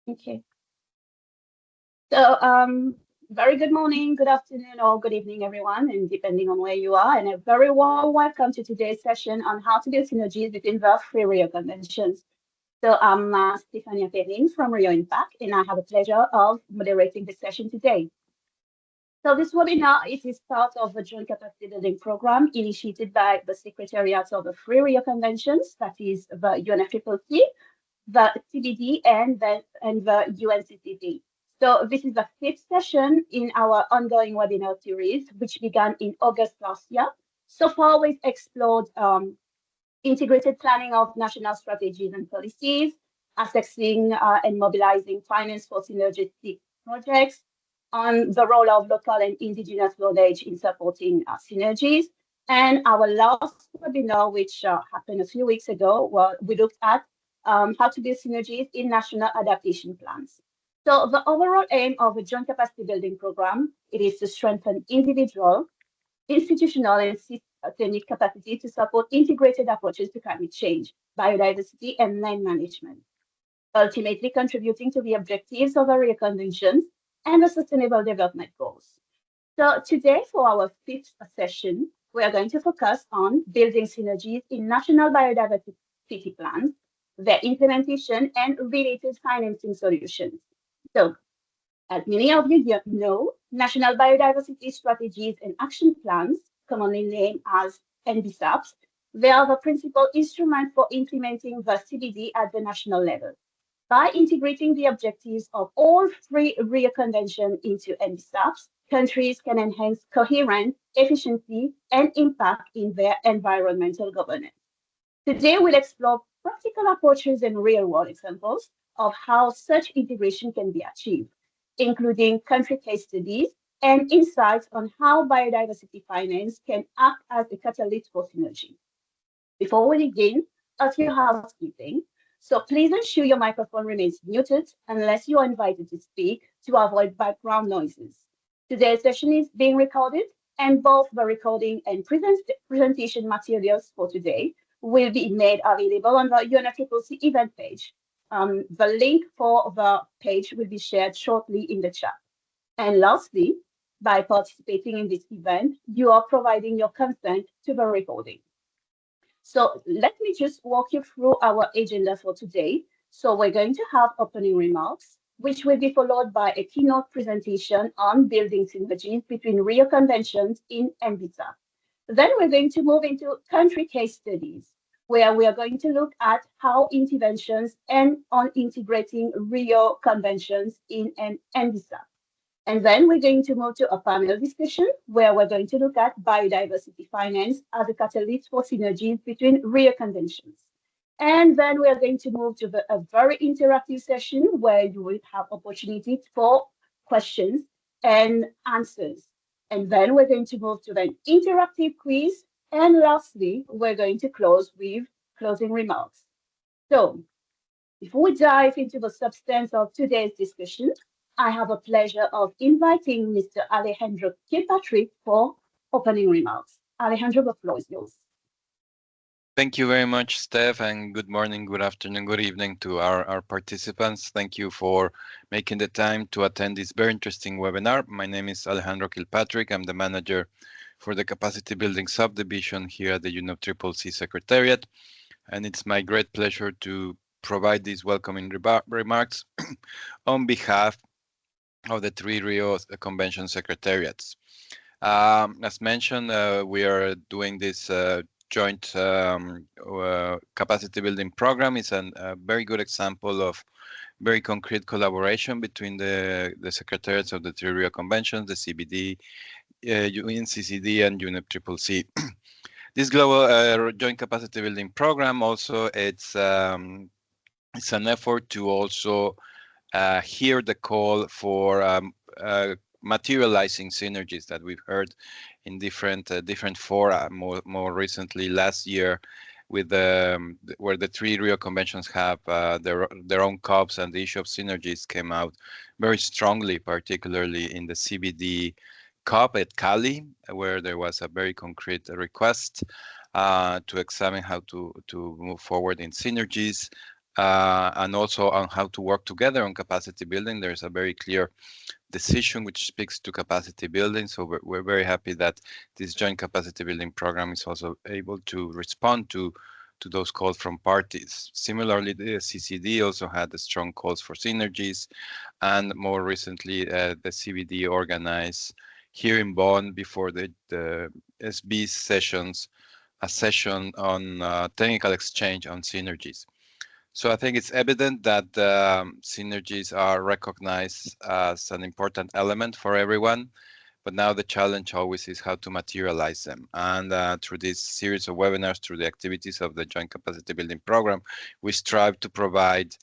Okay. So, very good morning, good afternoon, or good evening, everyone, and depending on where you are, and a very warm welcome to today's session on how to build synergies between the three Rio Conventions. So, I'm Stefania Perrin from Rio Impact, and I have the pleasure of moderating this session today. So, this webinar it is part of the Joint Capacity Building Program initiated by the Secretariats of the three Rio Conventions, that is the UNFCCC, the CBD and the UNCCD. So this is the fifth session in our ongoing webinar series, which began in August last year. So far, we've explored integrated planning of national strategies and policies, assessing and mobilizing finance for synergistic projects, on the role of local and indigenous knowledge in supporting synergies. And our last webinar, which happened a few weeks ago, well, we looked at how to build synergies in national adaptation plans. So the overall aim of the Joint Capacity Building Program, it is to strengthen individual, institutional, and systemic capacity to support integrated approaches to climate change, biodiversity, and land management, ultimately contributing to the objectives of the Rio Conventions and the Sustainable Development Goals. So today, for our fifth session, we are going to focus on building synergies in national biodiversity plans, their implementation, and related financing solutions. So, as many of you know, national biodiversity strategies and action plans, commonly named as NBSAPs, they are the principal instrument for implementing the CBD at the national level. By integrating the objectives of all three Rio Conventions into NBSAPs, countries can enhance coherence, efficiency, and impact in their environmental governance. Today, we'll explore practical approaches and real-world examples of how such integration can be achieved, including country case studies and insights on how biodiversity finance can act as a catalyst for synergy. Before we begin, a few housekeeping. So please ensure your microphone remains muted unless you are invited to speak to avoid background noises. Today's session is being recorded, and both the recording and presentation materials for today will be made available on the UNFCCC event page. The link for the page will be shared shortly in the chat. And lastly, by participating in this event, you are providing your consent to the recording. So let me just walk you through our agenda for today. So we're going to have opening remarks, which will be followed by a keynote presentation on building synergies between Rio Conventions in NBSAP. Then we're going to move into country case studies, where we are going to look at how interventions and on integrating Rio Conventions in an NBSAP. And then we're going to move to a panel discussion where we're going to look at biodiversity finance as a catalyst for synergies between Rio Conventions. And then we are going to move to a very interactive session where you will have opportunity for questions and answers. And then we're going to move to an interactive quiz. And lastly, we're going to close with closing remarks. So before we dive into the substance of today's discussion, I have a pleasure of inviting Mr. Alejandro Kilpatrick for opening remarks. Alejandro, the floor is yours. Thank you very much, Steph, and good morning, good afternoon, good evening to our participants. Thank you for making the time to attend this very interesting webinar. My name is Alejandro Kilpatrick. I'm the manager for the Capacity Building Subdivision here at the UNFCCC Secretariat, and it's my great pleasure to provide these welcoming remarks on behalf of the three Rio Convention Secretariats. As mentioned, we are doing this joint capacity building program. It's a very good example of very concrete collaboration between the secretariats of the three Rio Conventions, the CBD, UNCCD, and UNFCCC. This global joint capacity building program also it's an effort to also hear the call for materializing synergies that we've heard in different fora. More recently, last year, with where the three Rio Conventions have their own COPs, and the issue of synergies came out very strongly, particularly in the CBD COP at Cali, where there was a very concrete request to examine how to move forward in synergies. and also on how to work together on capacity building. There's a very clear decision which speaks to capacity building. So we're very happy that this joint capacity building program is also able to respond to those calls from parties. Similarly, the CCD also had strong calls for synergies, and more recently, the CBD organized here in Bonn before the SB sessions, a session on technical exchange on synergies. So I think it's evident that synergies are recognized as an important element for everyone, but now the challenge always is how to materialize them. And through this series of webinars, through the activities of the Joint Capacity Building Program, we strive to provide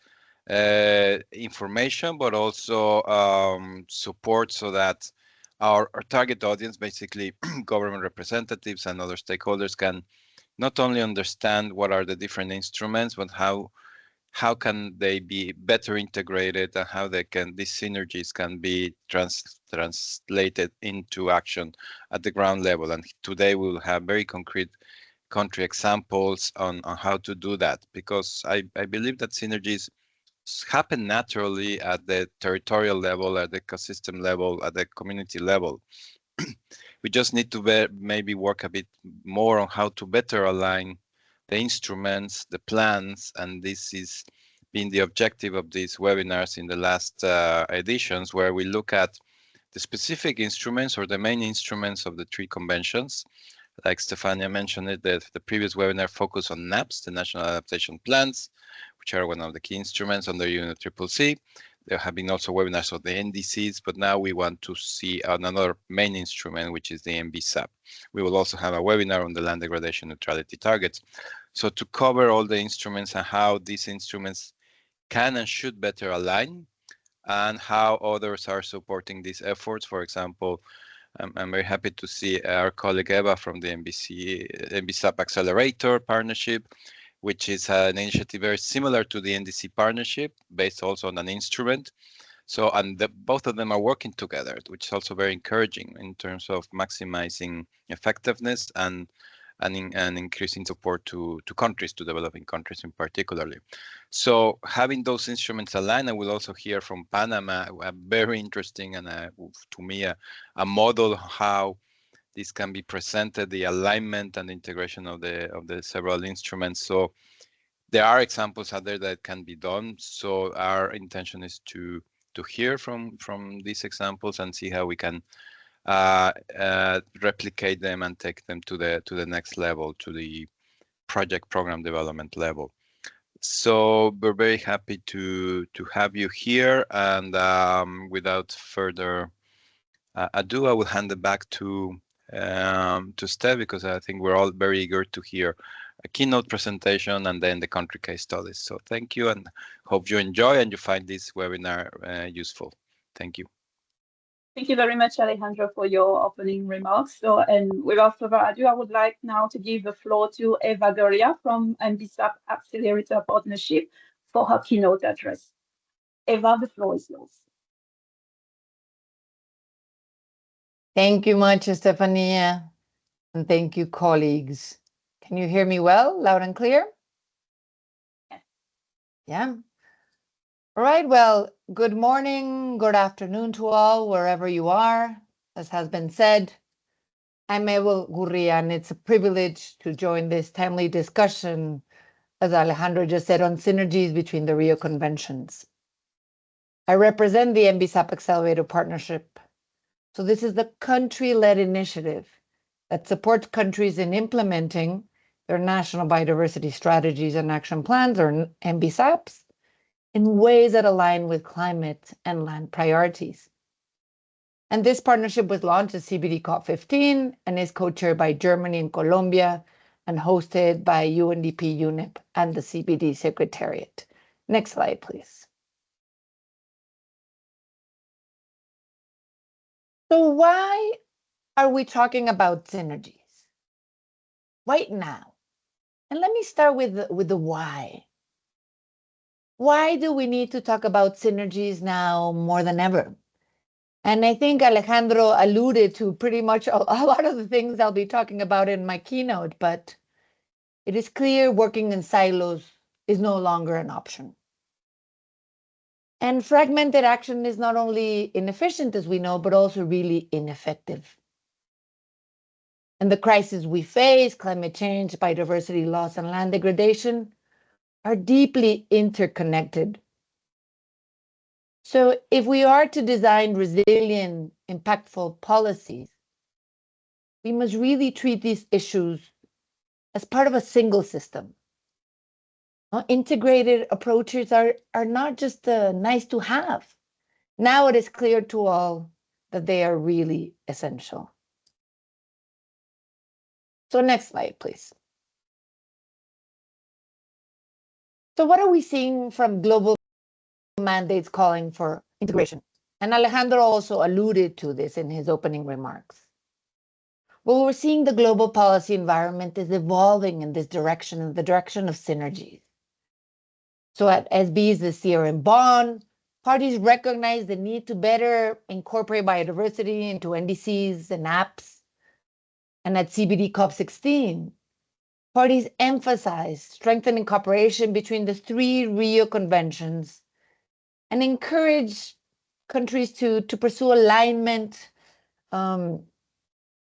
information, but also support so that our target audience, basically government representatives and other stakeholders, can not only understand what are the different instruments, but how can they be better integrated and how these synergies can be translated into action at the ground level. And today we will have very concrete country examples on how to do that, because I believe that synergies happen naturally at the territorial level, at the ecosystem level, at the community level. We just need to maybe work a bit more on how to better align the instruments, the plans, and this is been the objective of these webinars in the last editions, where we look at the specific instruments or the main instruments of the three conventions. Like Stefania mentioned it, the previous webinar focused on NAPs, the National Adaptation Plans, which are one of the key instruments under UNFCCC. There have been also webinars on the NDCs, but now we want to see another main instrument, which is the NBSAP. We will also have a webinar on the land degradation neutrality targets. So to cover all the instruments and how these instruments can and should better align, and how others are supporting these efforts. For example, I'm very happy to see our colleague Eva from the NBSAP Accelerator Partnership, which is an initiative very similar to the NDC partnership, based also on an instrument. So, and both of them are working together, which is also very encouraging in terms of maximizing effectiveness and increasing support to countries, to developing countries in particularly. So having those instruments aligned, I will also hear from Panama a very interesting and to me a model how this can be presented, the alignment and integration of the several instruments. So there are examples out there that can be done. So our intention is to hear from these examples and see how we can replicate them and take them to the next level, to the project program development level. So we're very happy to have you here, and without further ado, I will hand it back to Steph, because I think we're all very eager to hear a keynote presentation and then the country case studies. So thank you, and hope you enjoy and you find this webinar useful. Thank you. Thank you very much, Alejandro, for your opening remarks. So, and without further ado, I would like now to give the floor to Eva Goria from NBSAP Accelerator Partnership for her keynote address. Eva, the floor is yours. Thank you much, Estefania, and thank you, colleagues. Can you hear me well, loud and clear? Yes. Yeah. All right, well, good morning, good afternoon to all, wherever you are. As has been said, I'm Eva Goria, and it's a privilege to join this timely discussion, as Alejandro just said, on synergies between the Rio Conventions. I represent the NBSAP Accelerator Partnership. So this is the country-led initiative that supports countries in implementing their national biodiversity strategies and action plans, or NBSAPs, in ways that align with climate and land priorities. And this partnership was launched at CBD COP15 and is co-chaired by Germany and Colombia and hosted by UNDP, UNEP, and the CBD Secretariat. Next slide, please. So why are we talking about synergies right now? And let me start with the why. Why do we need to talk about synergies now more than ever? And I think Alejandro alluded to pretty much a lot of the things I'll be talking about in my keynote, but it is clear working in silos is no longer an option. And fragmented action is not only inefficient, as we know, but also really ineffective. And the crises we face, climate change, biodiversity loss, and land degradation, are deeply interconnected. So if we are to design resilient, impactful policies, we must really treat these issues as part of a single system. Integrated approaches are not just nice to have. Now it is clear to all that they are really essential. So next slide, please. So what are we seeing from global mandates calling for integration? And Alejandro also alluded to this in his opening remarks. Well, we're seeing the global policy environment is evolving in this direction, in the direction of synergies. So at SBs this year in Bonn, parties recognize the need to better incorporate biodiversity into NDCs and APs. And at CBD COP16, parties emphasize strengthening cooperation between the 3 Rio Conventions and encourage countries to pursue alignment,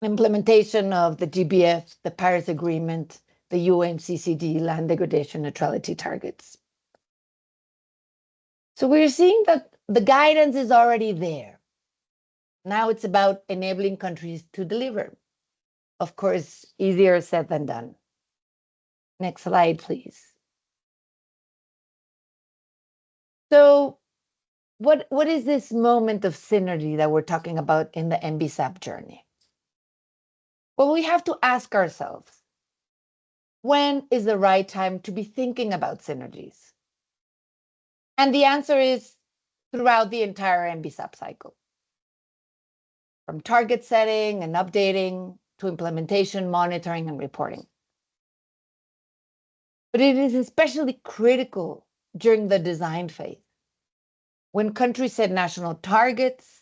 implementation of the GBF, the Paris Agreement, the UNCCD land degradation neutrality targets. So we're seeing that the guidance is already there. Now it's about enabling countries to deliver. Of course, easier said than done. Next slide, please. So what is this moment of synergy that we're talking about in the NBSAP journey? Well, we have to ask ourselves, when is the right time to be thinking about synergies? And the answer is throughout the entire NBSAP cycle. From target setting and updating to implementation, monitoring, and reporting. But it is especially critical during the design phase, when countries set national targets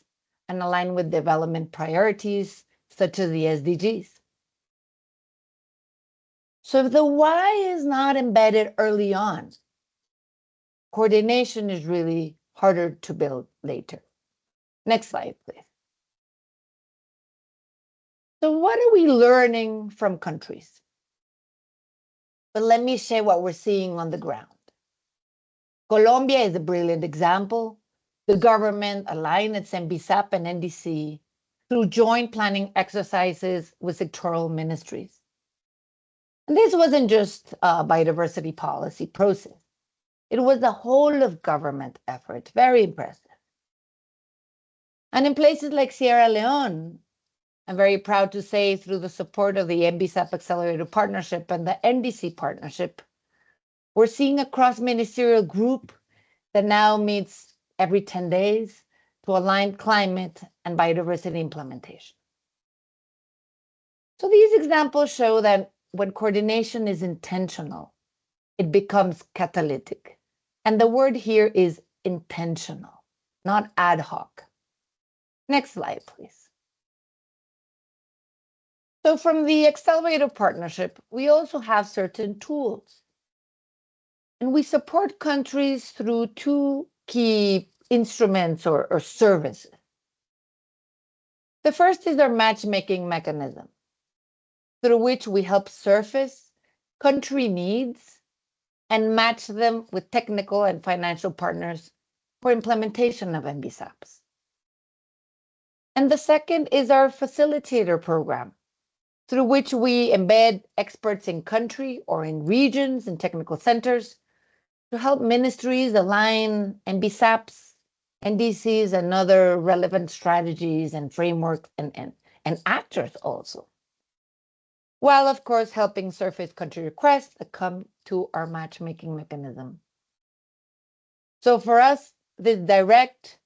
and align with development priorities, such as the SDGs. So if the why is not embedded early on, coordination is really harder to build later. Next slide, please. So what are we learning from countries? But let me share what we're seeing on the ground. Colombia is a brilliant example. The government aligned its NBSAP and NDC through joint planning exercises with sectoral ministries. And this wasn't just a biodiversity policy process. It was the whole of government effort, very impressive. And in places like Sierra Leone, I'm very proud to say through the support of the NBSAP Accelerated Partnership and the NDC Partnership, we're seeing a cross-ministerial group that now meets every 10 days to align climate and biodiversity implementation. So these examples show that when coordination is intentional, it becomes catalytic. And the word here is intentional, not ad hoc. Next slide, please. So from the Accelerated Partnership, we also have certain tools. And we support countries through 2 key instruments or services. The first is our matchmaking mechanism, through which we help surface country needs and match them with technical and financial partners for implementation of NBSAPs. And the second is our facilitator program, through which we embed experts in country or in regions and technical centers to help ministries align NBSAPs, NDCs, and other relevant strategies and frameworks and actors also. While, of course, helping surface country requests that come to our matchmaking mechanism. So for us, this direct,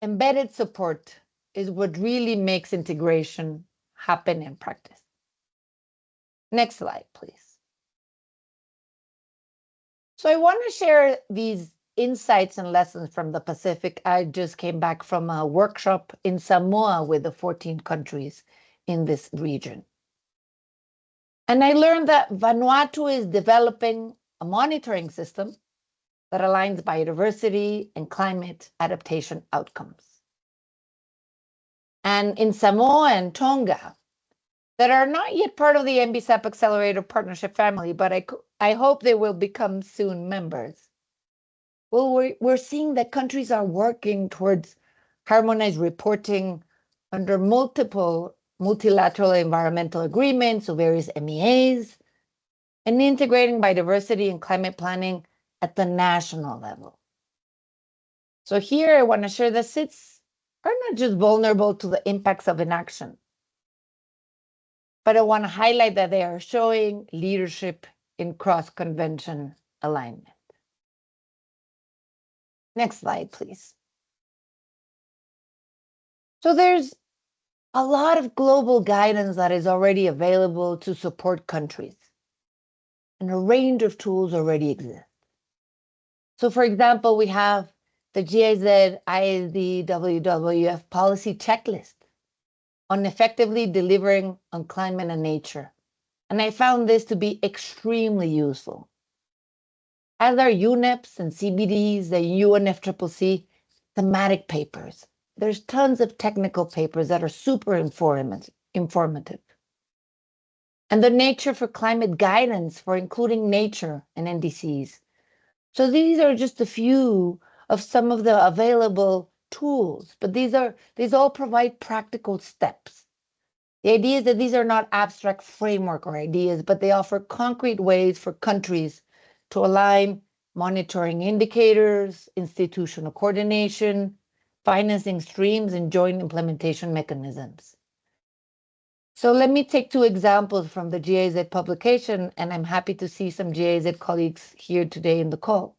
embedded support is what really makes integration happen in practice. Next slide, please. So I want to share these insights and lessons from the Pacific. I just came back from a workshop in Samoa with the 14 countries in this region. And I learned that Vanuatu is developing a monitoring system that aligns biodiversity and climate adaptation outcomes. And in Samoa and Tonga, that are not yet part of the NBSAP Accelerator Partnership family, but I hope they will become soon members. Well, we're seeing that countries are working towards harmonized reporting under multiple multilateral environmental agreements, so various MEAs, and integrating biodiversity and climate planning at the national level. So here I want to share that SIDS are not just vulnerable to the impacts of inaction, but I want to highlight that they are showing leadership in cross-convention alignment. Next slide, please. So there's a lot of global guidance that is already available to support countries, and a range of tools already exist. So for example, we have the GIZ ISD WWF policy checklist on effectively delivering on climate and nature. And I found this to be extremely useful. As are UNEPs and CBDs, the UNFCCC thematic papers. There's tons of technical papers that are super informative. And the Nature for Climate guidance for including nature and NDCs. So these are just a few of some of the available tools, but these all provide practical steps. The idea is that these are not abstract framework or ideas, but they offer concrete ways for countries to align monitoring indicators, institutional coordination, financing streams, and joint implementation mechanisms. So let me take two examples from the GIZ publication, and I'm happy to see some GIZ colleagues here today in the call.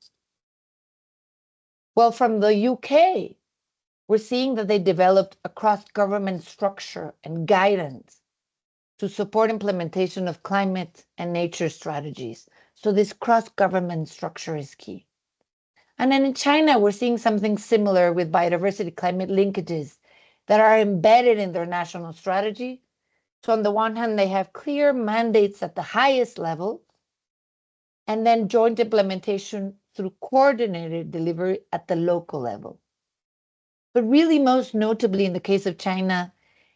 Well, from the UK, we're seeing that they developed a cross-government structure and guidance to support implementation of climate and nature strategies. So this cross-government structure is key. And then in China, we're seeing something similar with biodiversity climate linkages that are embedded in their national strategy. So on the one hand, they have clear mandates at the highest level, and then joint implementation through coordinated delivery at the local level. But really most notably in the case of China,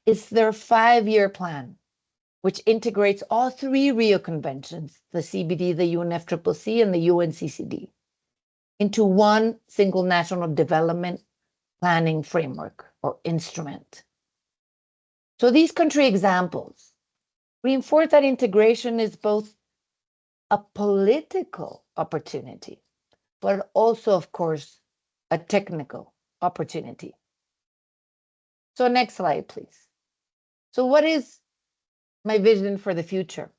it's their 5-year plan, which integrates all 3 Rio Conventions, the CBD, the UNFCCC, and the UNCCD, into one single national development planning framework or instrument. So these country examples reinforce that integration is both a political opportunity, but also, of course, a technical opportunity. So next slide, please. So what is my vision for the future?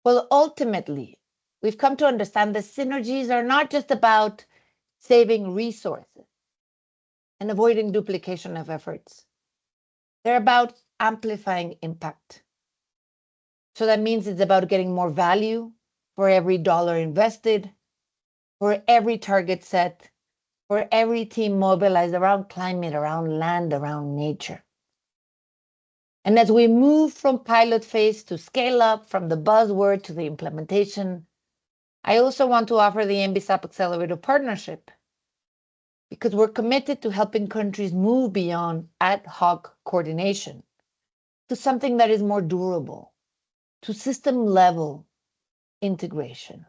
Well, ultimately, we've come to understand that synergies are not just about saving resources and avoiding duplication of efforts. They're about amplifying impact. So that means it's about getting more value for every dollar invested, for every target set, for every team mobilized around climate, around land, around nature. And as we move from pilot phase to scale up, from the buzzword to the implementation, I also want to offer the NBSAP Accelerator Partnership, because we're committed to helping countries move beyond ad hoc coordination to something that is more durable, to system-level integration.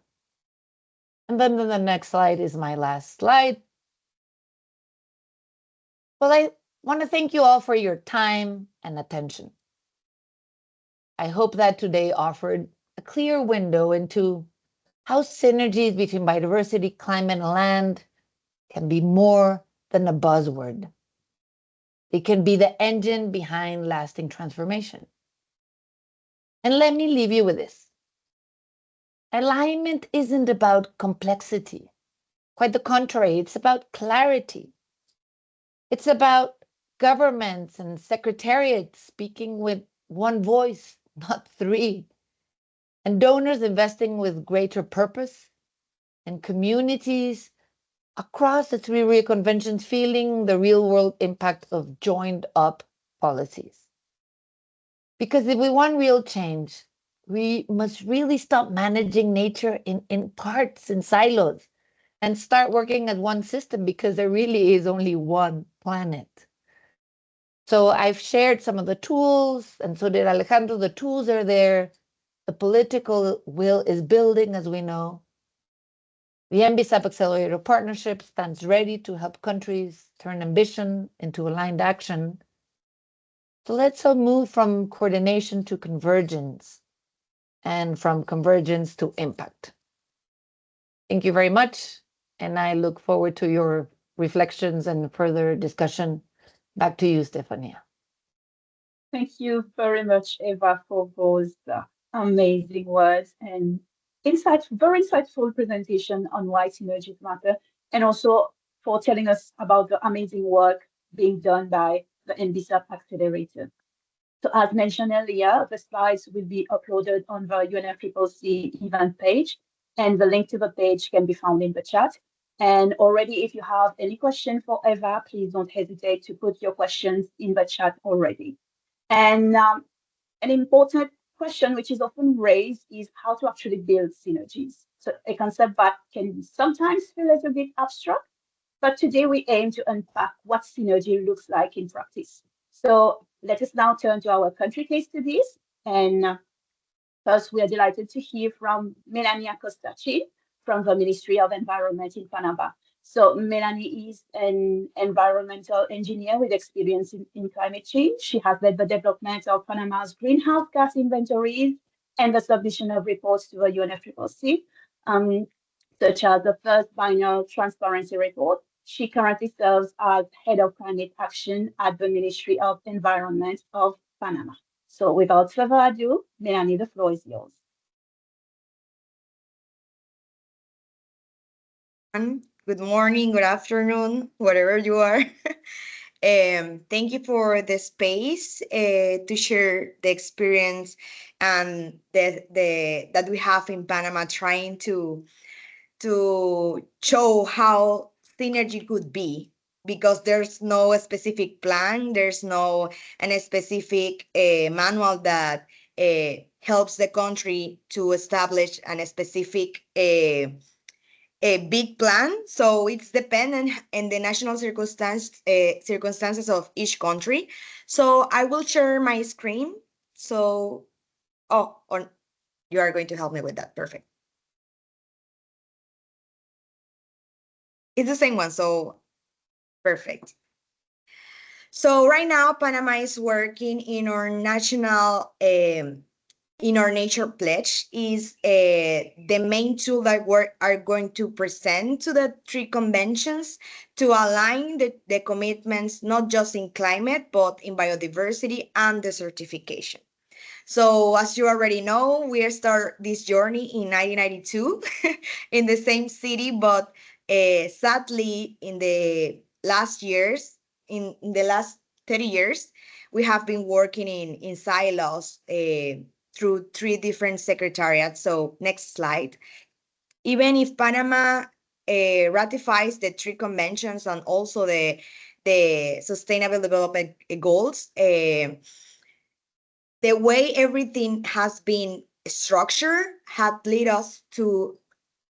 And then the next slide is my last slide. Well, I want to thank you all for your time and attention. I hope that today offered a clear window into how synergies between biodiversity, climate, and land can be more than a buzzword. They can be the engine behind lasting transformation. And let me leave you with this. Alignment isn't about complexity. Quite the contrary, it's about clarity. It's about governments and secretariats speaking with one voice, not 3, and donors investing with greater purpose, and communities across the 3 Rio Conventions feeling the real-world impact of joined-up policies. Because if we want real change, we must really stop managing nature in parts, in silos, and start working as one system, because there really is only one planet. So I've shared some of the tools, and so did Alejandro. The tools are there. The political will is building, as we know. The NBSAP Accelerator Partnership stands ready to help countries turn ambition into aligned action. So let's move from coordination to convergence, and from convergence to impact. Thank you very much, and I look forward to your reflections and further discussion. Back to you, Stefania. Thank you very much, Eva, for those amazing words and very insightful presentation on why synergies matter, and also for telling us about the amazing work being done by the NBSAP Accelerator. So as mentioned earlier, the slides will be uploaded on the UNFCCC event page, and the link to the page can be found in the chat. And already, if you have any question for Eva, please don't hesitate to put your questions in the chat already. And an important question which is often raised is how to actually build synergies. So a concept that can sometimes feel a little bit abstract, but today we aim to unpack what synergy looks like in practice. So let us now turn to our country case studies. And first, we are delighted to hear from Melanie Acosta-Chin from the Ministry of Environment in Panama. So Melanie is an environmental engineer with experience in climate change. She has led the development of Panama's greenhouse gas inventories and the submission of reports to the UNFCCC, such as the first biennial transparency report. She currently serves as head of climate action at the Ministry of Environment of Panama. So without further ado, Melanie, the floor is yours. Good morning, good afternoon, wherever you are. Thank you for the space to share the experience and that we have in Panama, trying to show how synergy could be, because there's no specific plan, there's no any specific manual that helps the country to establish a specific a big plan. So it's dependent on the national circumstances of each country. So I will share my screen. So, you are going to help me with that. Perfect. It's the same one, so perfect. So right now, Panama is working in our national in our nature pledge is the main tool that we are going to present to the 3 conventions to align the commitments, not just in climate, but in biodiversity and desertification. So as you already know, we start this journey in 1992 in the same city, but sadly, in the last years, in the last 30 years, we have been working in silos through 3 different secretariats. So next slide. Even if Panama ratifies the 3 conventions and also the Sustainable Development Goals, the way everything has been structured had led us to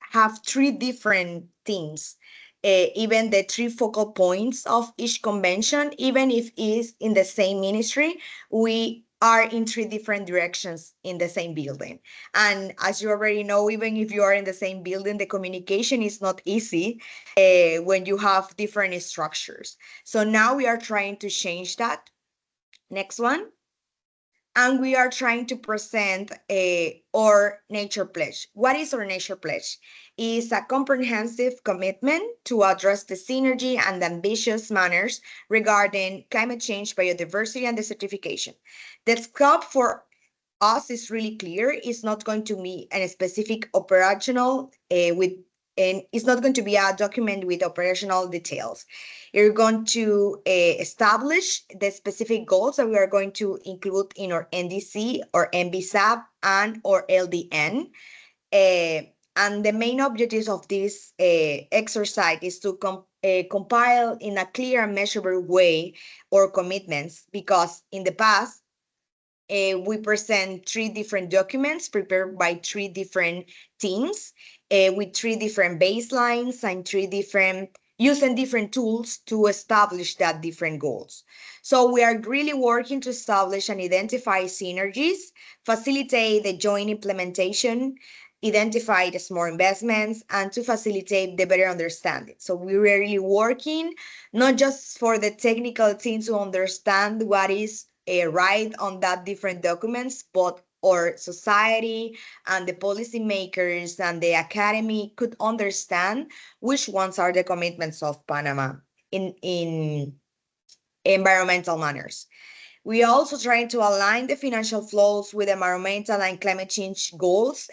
have 3 different themes. Even the 3 focal points of each convention, even if it's in the same ministry, we are in 3 different directions in the same building. And as you already know, even if you are in the same building, the communication is not easy when you have different structures. So now we are trying to change that. Next one. And we are trying to present our nature pledge. What is our nature pledge? It's a comprehensive commitment to address the synergy and ambitious manners regarding climate change, biodiversity, and desertification. The scope for us is really clear. It's not going to be a specific operational and it's not going to be a document with operational details. You're going to establish the specific goals that we are going to include in our NDC or NBSAP and or LDN. And the main objectives of this exercise is to compile in a clear and measurable way our commitments, because in the past, We present 3 different documents prepared by 3 different teams with 3 different baselines and 3 different using different tools to establish that different goals. So we are really working to establish and identify synergies, facilitate the joint implementation, identify the smart investments, and to facilitate the better understanding. So we're really working not just for the technical team to understand what is right on that different documents, but our society and the policymakers and the academy could understand which ones are the commitments of Panama in environmental manners. We are also trying to align the financial flows with environmental and climate change goals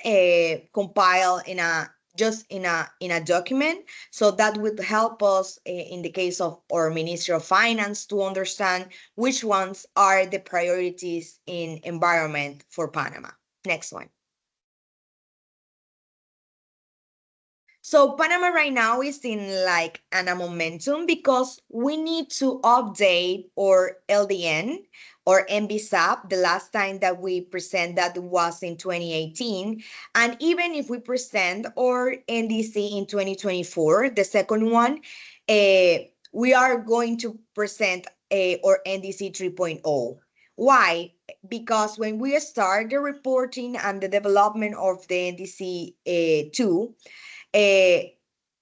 compiled in a document. So that would help us in the case of our Ministry of Finance to understand which ones are the priorities in environment for Panama. Next one. So Panama right now is in like a momentum because we need to update our LDN or NBSAP. The last time that we present that was in 2018. And even if we present our NDC in 2024, the second one, we are going to present our NDC 3.0. Why? Because when we start the reporting and the development of the NDC 2,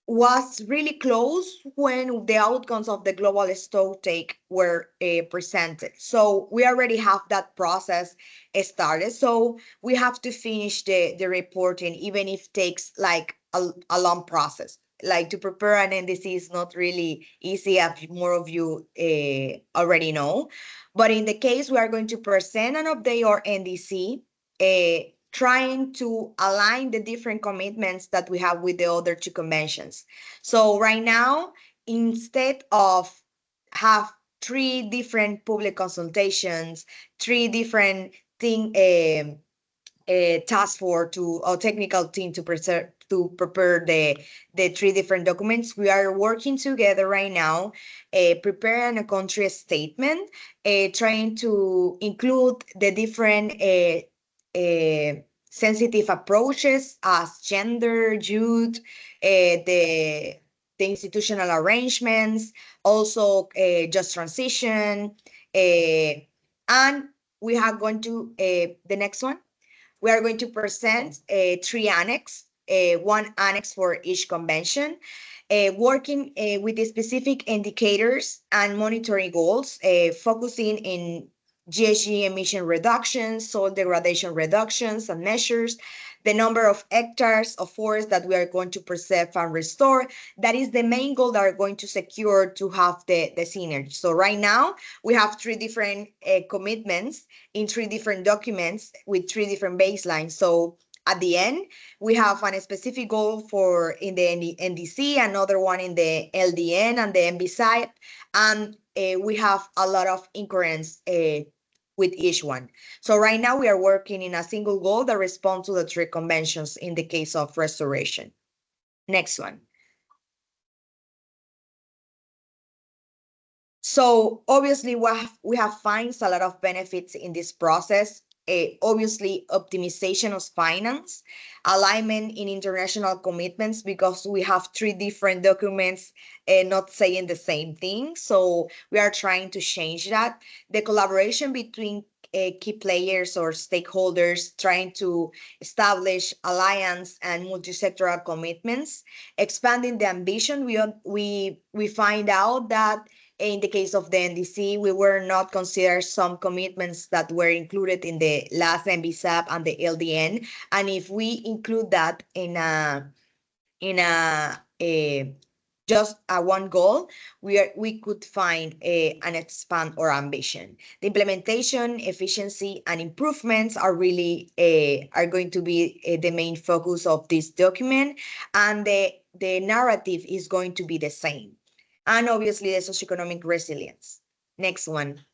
was really close when the outcomes of the global stocktake were presented. So we already have that process started. So we have to finish the reporting, even if it takes like a long process. Like to prepare an NDC is not really easy, as more of you already know. But in the case we are going to present and update our NDC, trying to align the different commitments that we have with the other 2 conventions. So right now, instead of have 3 different public consultations, 3 different task force or technical team to prepare the 3 different documents. We are working together right now, preparing a country statement, trying to include the different sensitive approaches as gender, youth, the institutional arrangements, also just transition, and we are going to the next one. We are going to present 3 annex, 1 annex for each convention, working with the specific indicators and monitoring goals, focusing in GHG emission reductions, soil degradation reductions and measures, the number of hectares of forest that we are going to preserve and restore. That is the main goal that are going to secure to have the synergy. So right now we have 3 different commitments in 3 different documents with 3 different baselines. So at the end, we have a specific goal for in the NDC, another one in the LDN and the NBSAP, and we have a lot of incoherence with each one. So right now we are working in a single goal that responds to the 3 conventions in the case of restoration. Next one. So obviously we have finds a lot of benefits in this process. Obviously optimization of finance, alignment in international commitments, because we have 3 different documents not saying the same thing. So we are trying to change that. The collaboration between key players or stakeholders, trying to establish alliance and multi-sectoral commitments, expanding the ambition. We find out that in the case of the NDC, we were not considered some commitments that were included in the last NBSAP and the LDN. And if we include that in just a one goal, we could find and expand our ambition. The implementation, efficiency, and improvements are really are going to be the main focus of this document, and the narrative is going to be the same. And obviously the socioeconomic resilience. Next one.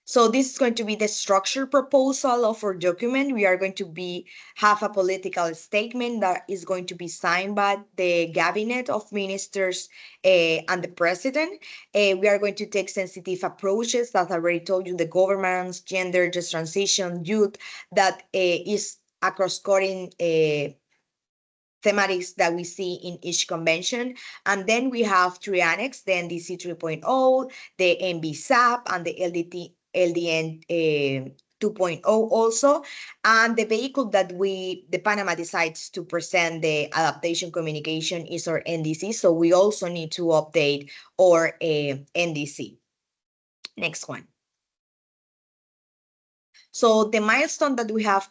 So this is going to be the structure proposal of our document. We are going to have a political statement that is going to be signed by the cabinet of ministers and the president. We are going to take sensitive approaches, as I already told you, the governance, gender, just transition, youth, that is a cross-cutting thematics that we see in each convention. And then we have three annexes, the NDC 3.0, the NBSAP, and the LDN 2.0 also. And the vehicle that the Panama decides to present the adaptation communication is our NDC. So we also need to update our NDC. Next one. So the milestone that we have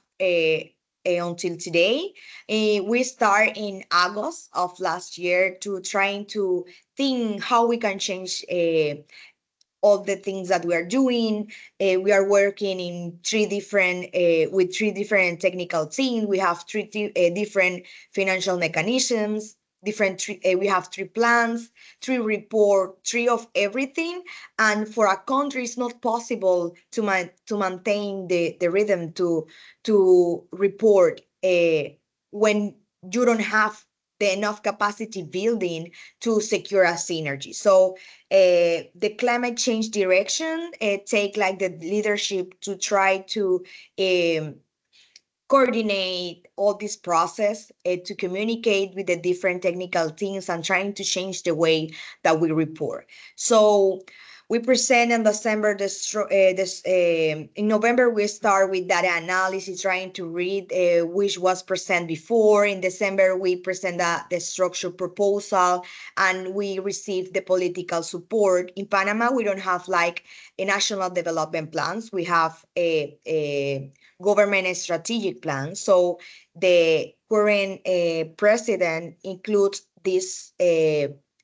until today, we start in August of last year to trying to think how we can change all the things that we are doing. We are working in with three different technical teams. We have three different financial mechanisms. We have three plans, three report, three of everything. And for a country, it's not possible to maintain the rhythm to report when you don't have the enough capacity building to secure a synergy. So the climate change direction take like the leadership to try to coordinate all this process to communicate with the different technical teams and trying to change the way that we report. So we present in December in November, we start with data analysis, trying to read which was presented before. In December, we present the structure proposal and we receive the political support. In Panama, we don't have like a national development plans. We have a government strategic plan. So the current president includes this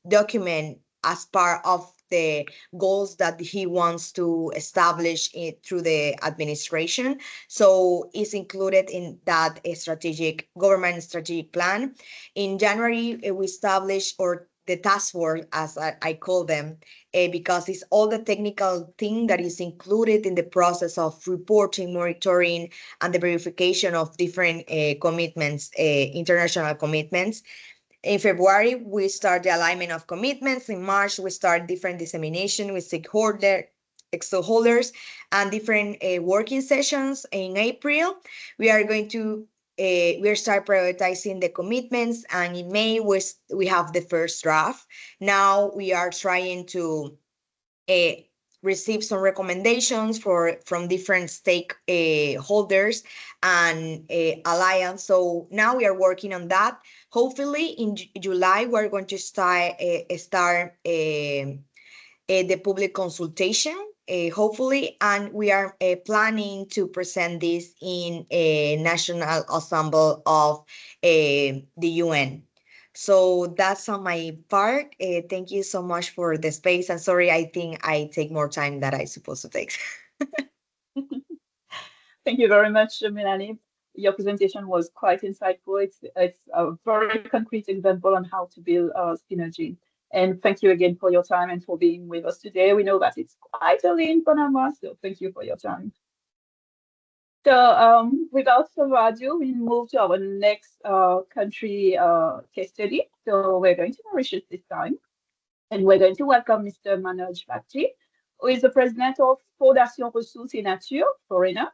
document as part of the goals that he wants to establish through the administration. So it's included in that government strategic plan. In January, we established the task force, as I call them, because it's all the technical thing that is included in the process of reporting, monitoring, and the verification of different commitments, international commitments. In February, we start the alignment of commitments. In March, we start different dissemination with stakeholders and different working sessions. In April, we are going to start prioritizing the commitments, and in May we have the first draft. Now we are trying to receive some recommendations from different stakeholders and alliance. So now we are working on that. Hopefully in July we're going to start the public consultation. Hopefully, and we are planning to present this in a National Assembly of the UN. So that's on my part. Thank you so much for the space. And sorry, I think I take more time than I supposed to take. Thank you very much, Melanie. Your presentation was quite insightful. It's a very concrete example on how to build synergy. And thank you again for your time and for being with us today. We know that it's quite early in Panama, so thank you for your time. So without further ado, we move to our next country case study. So we're going to Mauritius this time. And we're going to welcome Mr. Manoj Bagchi, who is the president of Fondation Ressources et Nature, FORENA.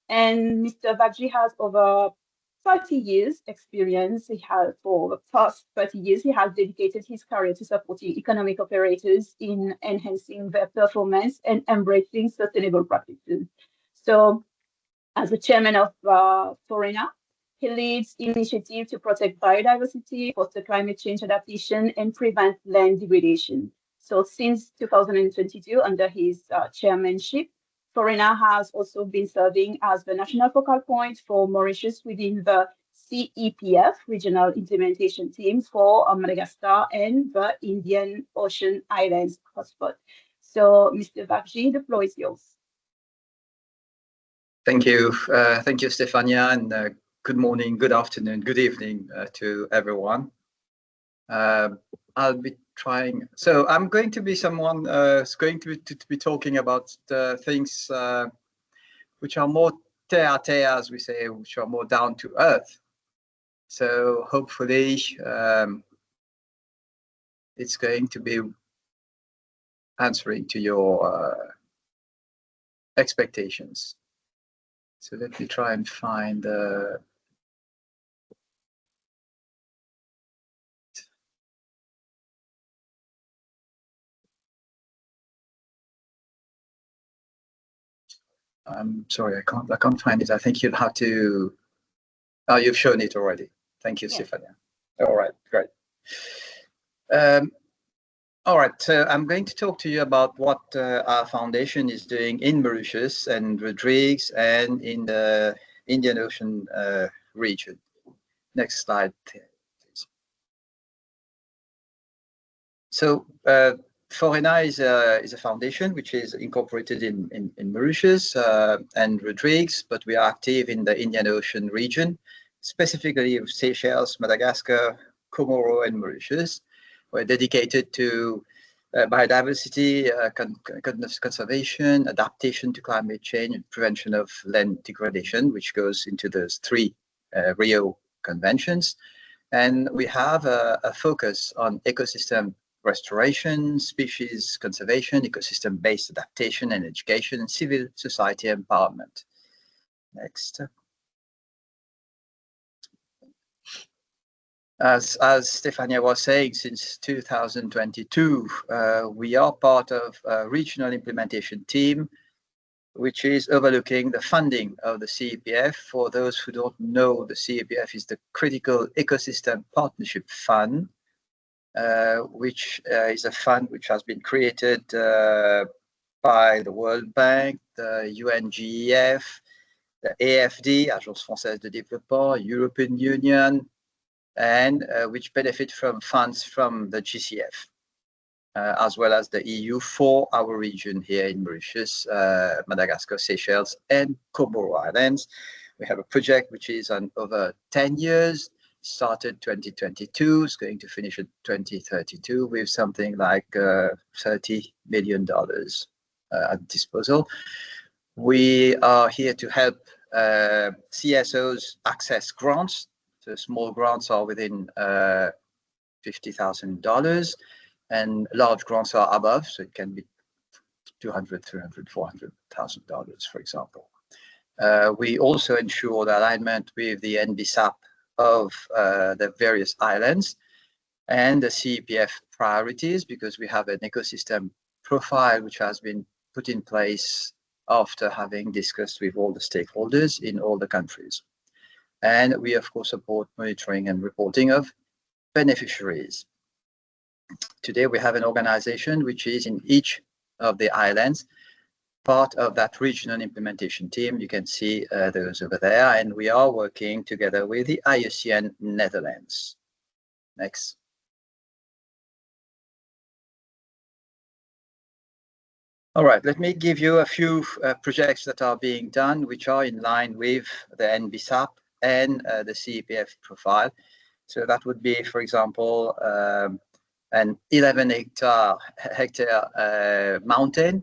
And Mr. Bagchi has over 30 years experience. For the past 30 years, he has dedicated his career to supporting economic operators in enhancing their performance and embracing sustainable practices. So as the chairman of FORENA, he leads initiatives to protect biodiversity, foster climate change adaptation, and prevent land degradation. So since 2022, under his chairmanship, FORENA has also been serving as the national focal point for Mauritius within the CEPF, Regional Implementation Team for Madagascar and the Indian Ocean Islands hotspot. So, Mr. Bagchi, the floor is yours. Thank you. Thank you, Stefania, and good morning, good afternoon, good evening to everyone. I'll be trying. So I'm going to be someone who's going to be talking about things which are more terre à terre, as we say, which are more down to earth. So hopefully it's going to be answering to your expectations. So let me try and find the I'm sorry, I can't find it. I think you'll have to. Oh, you've shown it already. Thank you, Stefania. All right, great. All right, so I'm going to talk to you about what our foundation is doing in Mauritius and Rodrigues and in the Indian Ocean region. Next slide, please. So Forena is a foundation which is incorporated in Mauritius and Rodrigues, but we are active in the Indian Ocean region, specifically of Seychelles, Madagascar, Comoro, and Mauritius. We're dedicated to biodiversity, conservation, adaptation to climate change, and prevention of land degradation, which goes into those three Rio Conventions. And we have a focus on ecosystem restoration, species conservation, ecosystem-based adaptation and education, and civil society empowerment. Next. As Stefania was saying, since 2022, we are part of a regional implementation team, which is overlooking the funding of the CEPF. For those who don't know, the CEPF is the Critical Ecosystem Partnership Fund, which is a fund which has been created by the World Bank, the UNGEF, the AFD, Agence Française de Développement, European Union, and which benefit from funds from the GCF, as well as the EU for our region here in Mauritius, Madagascar, Seychelles, and Comoro Islands. We have a project which is on over 10 years, started 2022, is going to finish at 2032 with something like $30 million at disposal. We are here to help CSOs access grants. So small grants are within $50,000 and large grants are above. So it can be $200,000, $300,000, $400,000, for example. We also ensure the alignment with the NBSAP of the various islands and the CEPF priorities, because we have an ecosystem profile which has been put in place after having discussed with all the stakeholders in all the countries. And we, of course, support monitoring and reporting of beneficiaries. Today, we have an organization which is in each of the islands, part of that regional implementation team. You can see those over there, and we are working together with the IUCN Netherlands. Next. All right, let me give you a few projects that are being done, which are in line with the NBSAP and the CEPF profile. So that would be, for example, an 11-hectare mountain,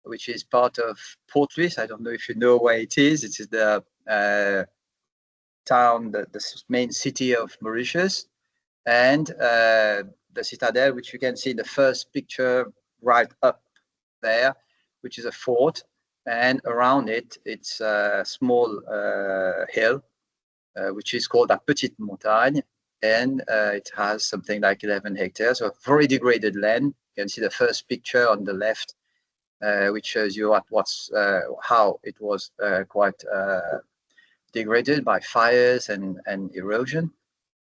which is part of Port Louis. I don't know if you know where it is. It is the town, the main city of Mauritius, and the citadel, which you can see in the first picture right up there, which is a fort, and around it, it's a small hill, which is called a Petite Montagne, and it has something like 11 hectares of very degraded land. You can see the first picture on the left, which shows you how it was quite degraded by fires and erosion.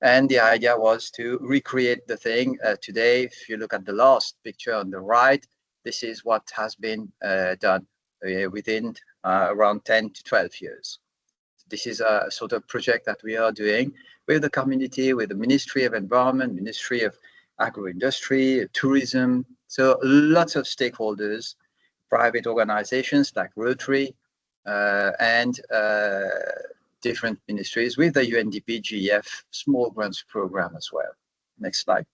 And the idea was to recreate the thing. Today, if you look at the last picture on the right, this is what has been done within around 10 to 12 years. This is a sort of project that we are doing with the community, with the Ministry of Environment, Ministry of Agro-Industry, Tourism. So lots of stakeholders, private organizations like Rotary, and different ministries with the UNDP GEF small grants program as well. Next slide.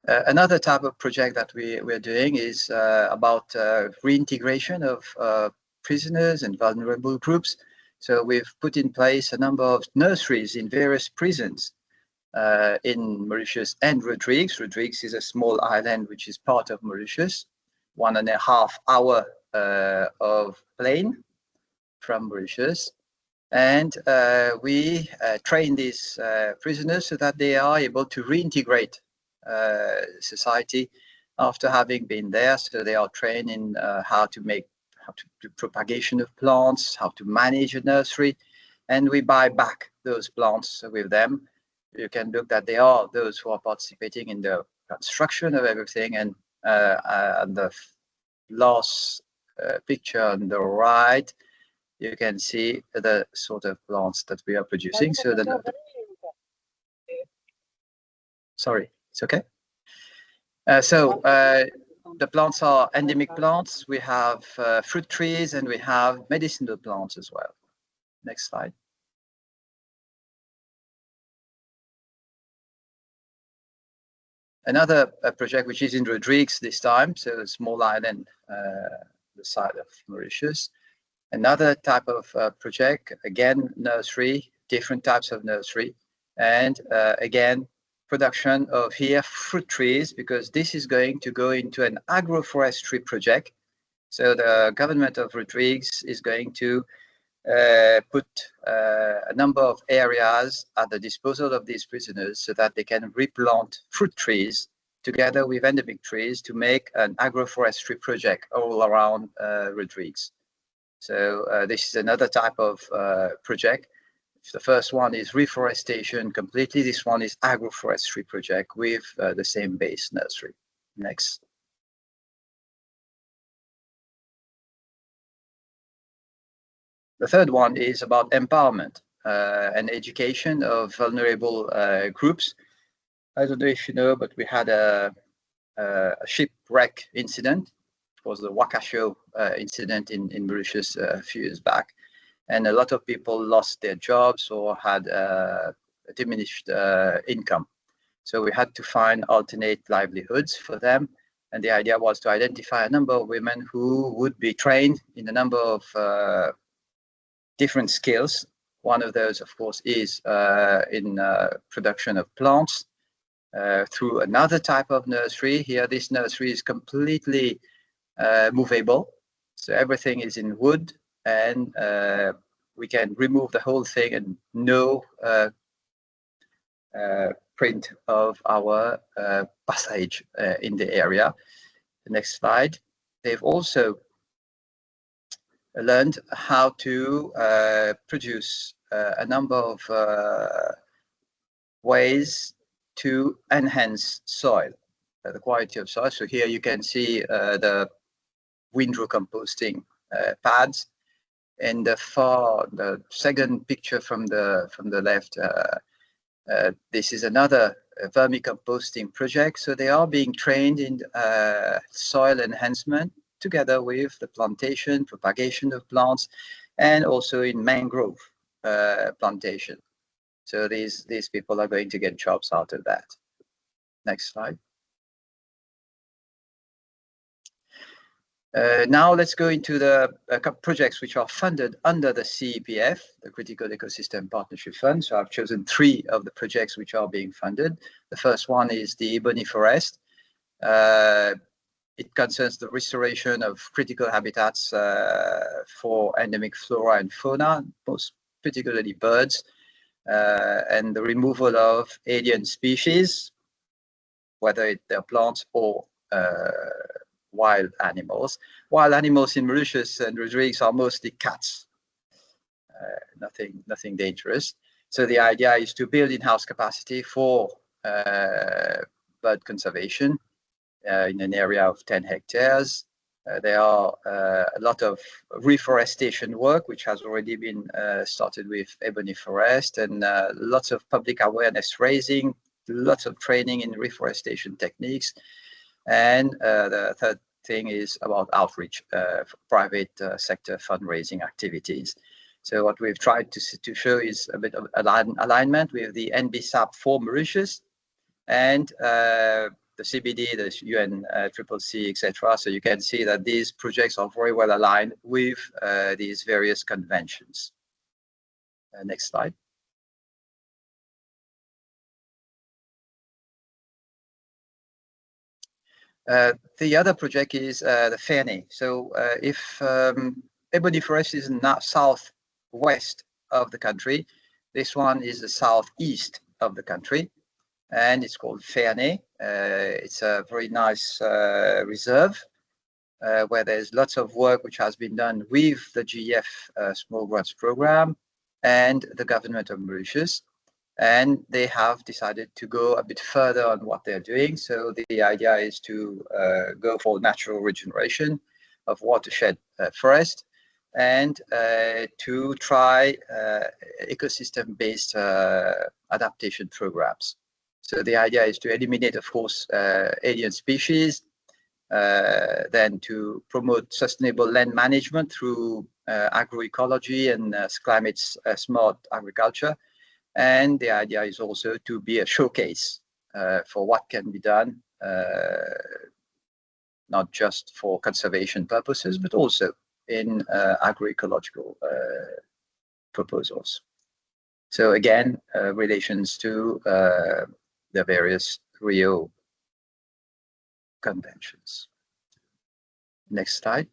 Another type of project that we're doing is about reintegration of prisoners and vulnerable groups. So we've put in place a number of nurseries in various prisons in Mauritius and Rodrigues. Rodrigues is a small island which is part of Mauritius, 1.5 hour of plane from Mauritius. And we train these prisoners so that they are able to reintegrate society after having been there. So they are trained in how to do propagation of plants, how to manage a nursery, and we buy back those plants with them. You can look that they are those who are participating in the construction of everything. And the last picture on the right, you can see the sort of plants that we are producing. So sorry, it's okay. The plants are endemic plants. We have fruit trees and we have medicinal plants as well. Next slide. Another project which is in Rodrigues this time, so a small island, the side of Mauritius. Another type of project, again, nursery, different types of nursery, and again, production of here fruit trees, because this is going to go into an agroforestry project. So the government of Rodrigues is going to put a number of areas at the disposal of these prisoners so that they can replant fruit trees together with endemic trees to make an agroforestry project all around Rodrigues. So this is another type of project. The first one is reforestation completely. This one is agroforestry project with the same base nursery. Next. The third one is about empowerment and education of vulnerable groups. I don't know if you know, but we had a shipwreck incident. It was the Wakasho incident in Mauritius a few years back. And a lot of people lost their jobs or had diminished income. So we had to find alternate livelihoods for them. And the idea was to identify a number of women who would be trained in a number of different skills. One of those, of course, is in production of plants through another type of nursery. Here, this nursery is completely movable. So everything is in wood, and we can remove the whole thing and no print of our passage in the area. The next slide. They've also learned how to produce a number of ways to enhance soil, the quality of soil. So here you can see the windrow composting pads. And the second picture from the left, this is another vermicomposting project. So they are being trained in soil enhancement together with the plantation, propagation of plants, and also in mangrove plantation. So these people are going to get jobs out of that. Next slide. Now let's go into the projects which are funded under the CEPF, the Critical Ecosystem Partnership Fund. So I've chosen 3 of the projects which are being funded. The first one is the Ebony Forest. It concerns the restoration of critical habitats for endemic flora and fauna, most particularly birds, and the removal of alien species, whether they're plants or wild animals. Wild animals in Mauritius and Rodrigues are mostly cats, nothing dangerous. So the idea is to build in-house capacity for bird conservation in an area of 10 hectares. There are a lot of reforestation work, which has already been started with Ebony Forest, and lots of public awareness raising, lots of training in reforestation techniques. And the third thing is about outreach for private sector fundraising activities. So what we've tried to show is a bit of alignment with the NBSAP for Mauritius, and the CBD, the UNCCC, etc. So you can see that these projects are very well aligned with these various conventions. Next slide. The other project is the Fernet. So if ebony forest is not southwest of the country, this one is the southeast of the country, and it's called Fernet. It's a very nice reserve where there's lots of work which has been done with the GEF Small Grants Program and the government of Mauritius. And they have decided to go a bit further on what they're doing. So the idea is to go for natural regeneration of watershed forest and to try ecosystem-based adaptation programs. So the idea is to eliminate, of course, alien species, then to promote sustainable land management through agroecology and climate-smart agriculture. And the idea is also to be a showcase for what can be done, not just for conservation purposes, but also in agroecological proposals. So again, relations to the various Rio Conventions. Next slide.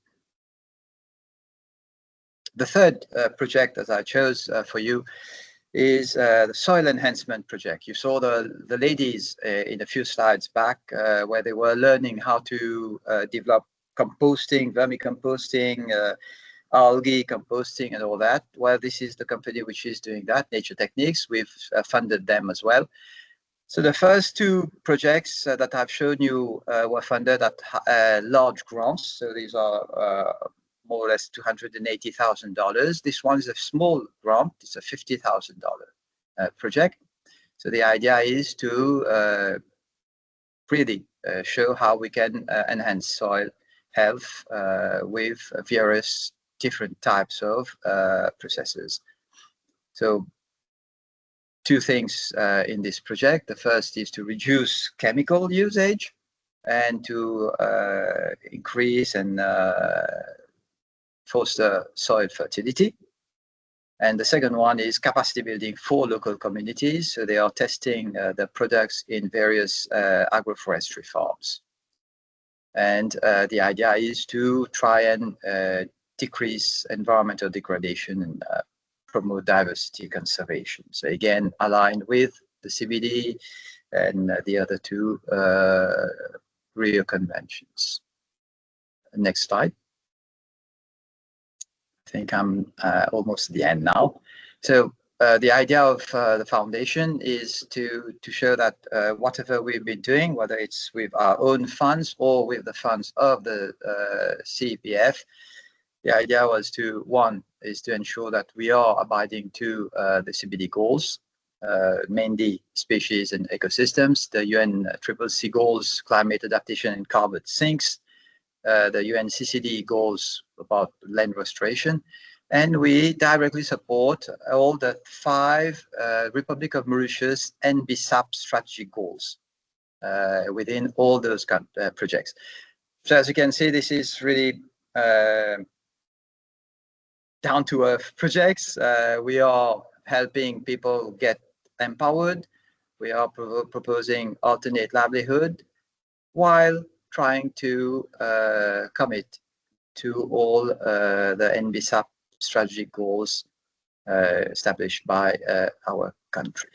The third project that I chose for you is the soil enhancement project. You saw the ladies in a few slides back where they were learning how to develop composting, vermicomposting, algae composting and all that. Well, this is the company which is doing that, Nature Techniques. We've funded them as well. So the first two projects that I've shown you were funded at large grants. So these are more or less $280,000. This one is a small grant. It's a $50,000 project. So the idea is to really show how we can enhance soil health with various different types of processes. So two things in this project. The first is to reduce chemical usage and to increase and foster soil fertility. And the second one is capacity building for local communities. So they are testing the products in various agroforestry farms. And the idea is to try and decrease environmental degradation and promote diversity conservation. So again, aligned with the CBD and the other two Rio Conventions. Next slide. I think I'm almost at the end now. So the idea of the foundation is to show that whatever we've been doing, whether it's with our own funds or with the funds of the CEPF, the idea was to, one, is to ensure that we are abiding to the CBD goals, mainly species and ecosystems, the UNCCC goals, climate adaptation and carbon sinks, the UNCCD goals about land restoration, and we directly support all the 5 Republic of Mauritius NBSAP strategic goals within all those projects. So as you can see, this is really down-to-earth projects. We are helping people get empowered. We are proposing alternate livelihood while trying to commit to all the NBSAP strategic goals established by our country.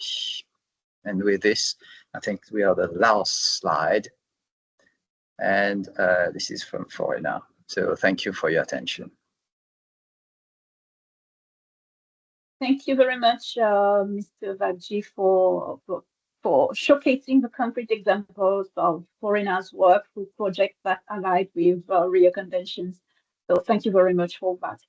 And with this, I think we are the last slide. And this is from Foreigner. So thank you for your attention. Thank you very much, Mr. Vadji, for showcasing the concrete examples of foreigners' work with projects that align with Rio Conventions. So thank you very much for that.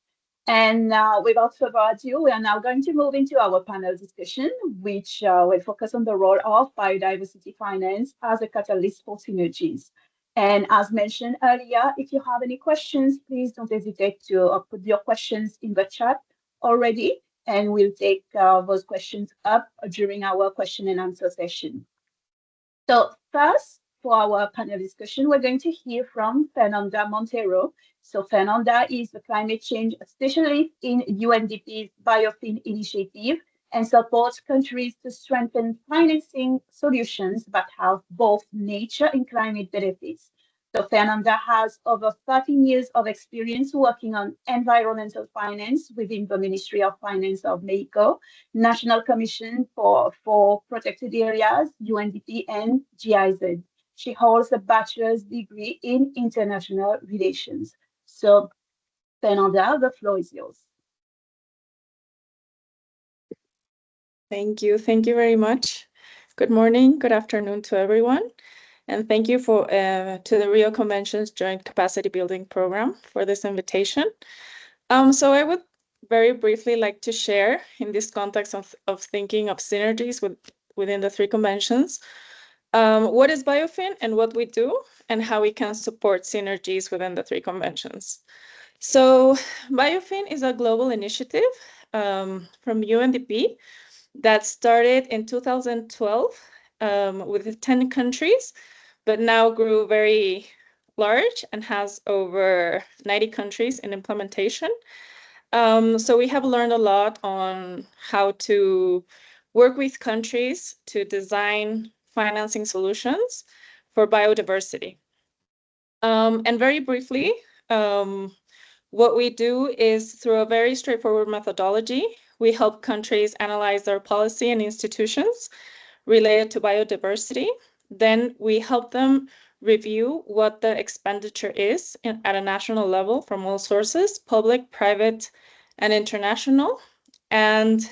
And without further ado, we are now going to move into our panel discussion, which will focus on the role of biodiversity finance as a catalyst for synergies. And as mentioned earlier, if you have any questions, please don't hesitate to put your questions in the chat already, and we'll take those questions up during our question and answer session. So first for our panel discussion, we're going to hear from Fernanda Montero. So Fernanda is the climate change specialist in UNDP's Biofin initiative and supports countries to strengthen financing solutions that have both nature and climate benefits. So Fernanda has over 13 years of experience working on environmental finance within the Ministry of Finance of Mexico, National Commission for Protected Areas, UNDP, and GIZ. She holds a bachelor's degree in international relations. So Fernanda, the floor is yours. Thank you. Thank you very much. Good morning, good afternoon to everyone. And thank you to the Rio Conventions Joint Capacity Building Program for this invitation. So I would very briefly like to share in this context of thinking of synergies within the three conventions, what is Biofin and what we do and how we can support synergies within the three conventions. So Biofin is a global initiative from UNDP that started in 2012 with 10 countries, but now grew very large and has over 90 countries in implementation. So we have learned a lot on how to work with countries to design financing solutions for biodiversity. And very briefly, what we do is through a very straightforward methodology, we help countries analyze their policy and institutions related to biodiversity. Then we help them review what the expenditure is at a national level from all sources, public, private, and international. And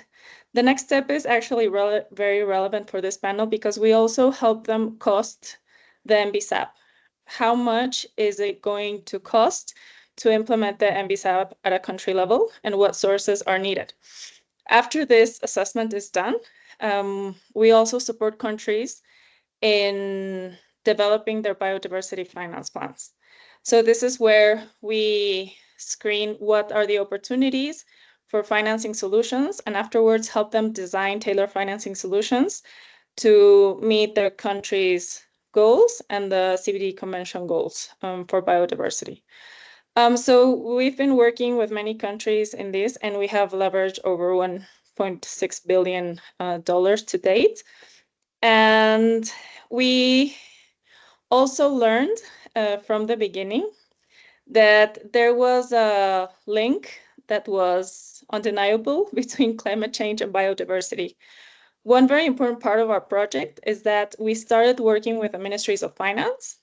the next step is actually very relevant for this panel because we also help them cost the NBSAP. How much is it going to cost to implement the NBSAP at a country level and what sources are needed? After this assessment is done, we also support countries in developing their biodiversity finance plans. So this is where we screen what are the opportunities for financing solutions and afterwards help them design tailored financing solutions to meet their country's goals and the CBD Convention goals for biodiversity. So we've been working with many countries in this, and we have leveraged over $1.6 billion to date. And we also learned from the beginning that there was a link that was undeniable between climate change and biodiversity. One very important part of our project is that we started working with the ministries of finance,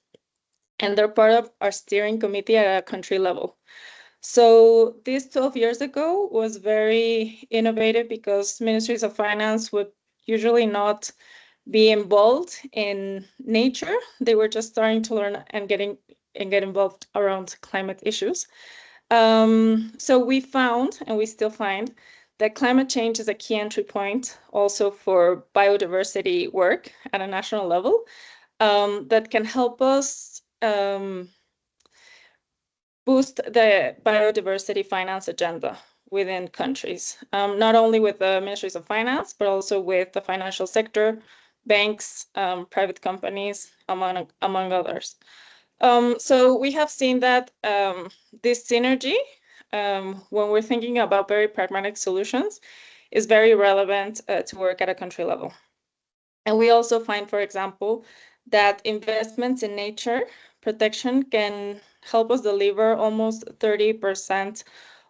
and they're part of our steering committee at a country level. So this 12 years ago was very innovative because ministries of finance would usually not be involved in nature. They were just starting to learn and get involved around climate issues. So we found, and we still find, that climate change is a key entry point also for biodiversity work at a national level that can help us boost the biodiversity finance agenda within countries, not only with the ministries of finance, but also with the financial sector, banks, private companies, among others. So we have seen that this synergy, when we're thinking about very pragmatic solutions, is very relevant to work at a country level. And we also find, for example, that investments in nature protection can help us deliver almost 30%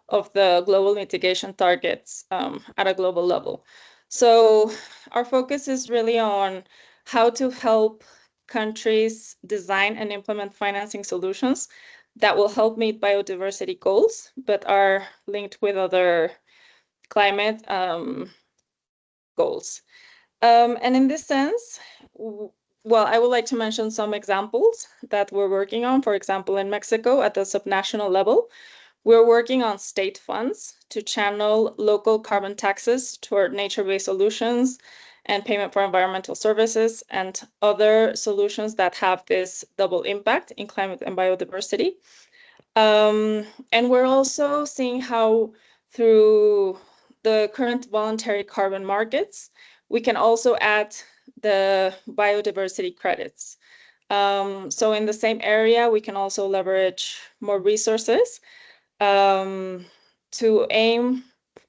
of the global mitigation targets at a global level. So our focus is really on how to help countries design and implement financing solutions that will help meet biodiversity goals, but are linked with other climate goals. And in this sense, well, I would like to mention some examples that we're working on. For example, in Mexico, at the subnational level, we're working on state funds to channel local carbon taxes toward nature-based solutions and payment for environmental services and other solutions that have this double impact in climate and biodiversity. And we're also seeing how through the current voluntary carbon markets, we can also add the biodiversity credits. So in the same area, we can also leverage more resources to aim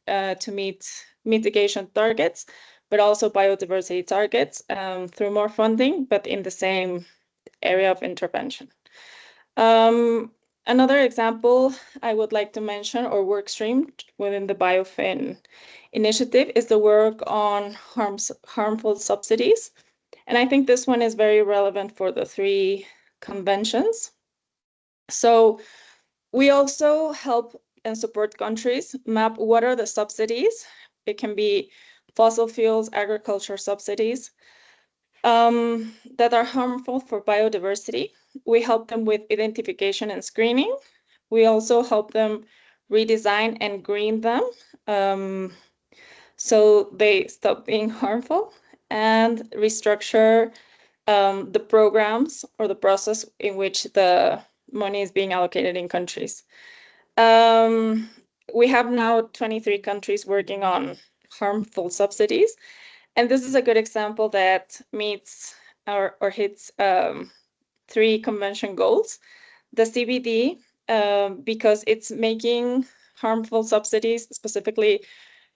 to meet mitigation targets, but also biodiversity targets through more funding, but in the same area of intervention. Another example I would like to mention, or work stream within the BioFin initiative, is the work on harmful subsidies. And I think this one is very relevant for the 3 conventions. So we also help and support countries map what are the subsidies. It can be fossil fuels, agriculture subsidies that are harmful for biodiversity. We help them with identification and screening. We also help them redesign and green them so they stop being harmful, and restructure the programs or the process in which the money is being allocated in countries. We have now 23 countries working on harmful subsidies, and this is a good example that meets or hits 3 convention goals. The CBD, because it's making harmful subsidies, specifically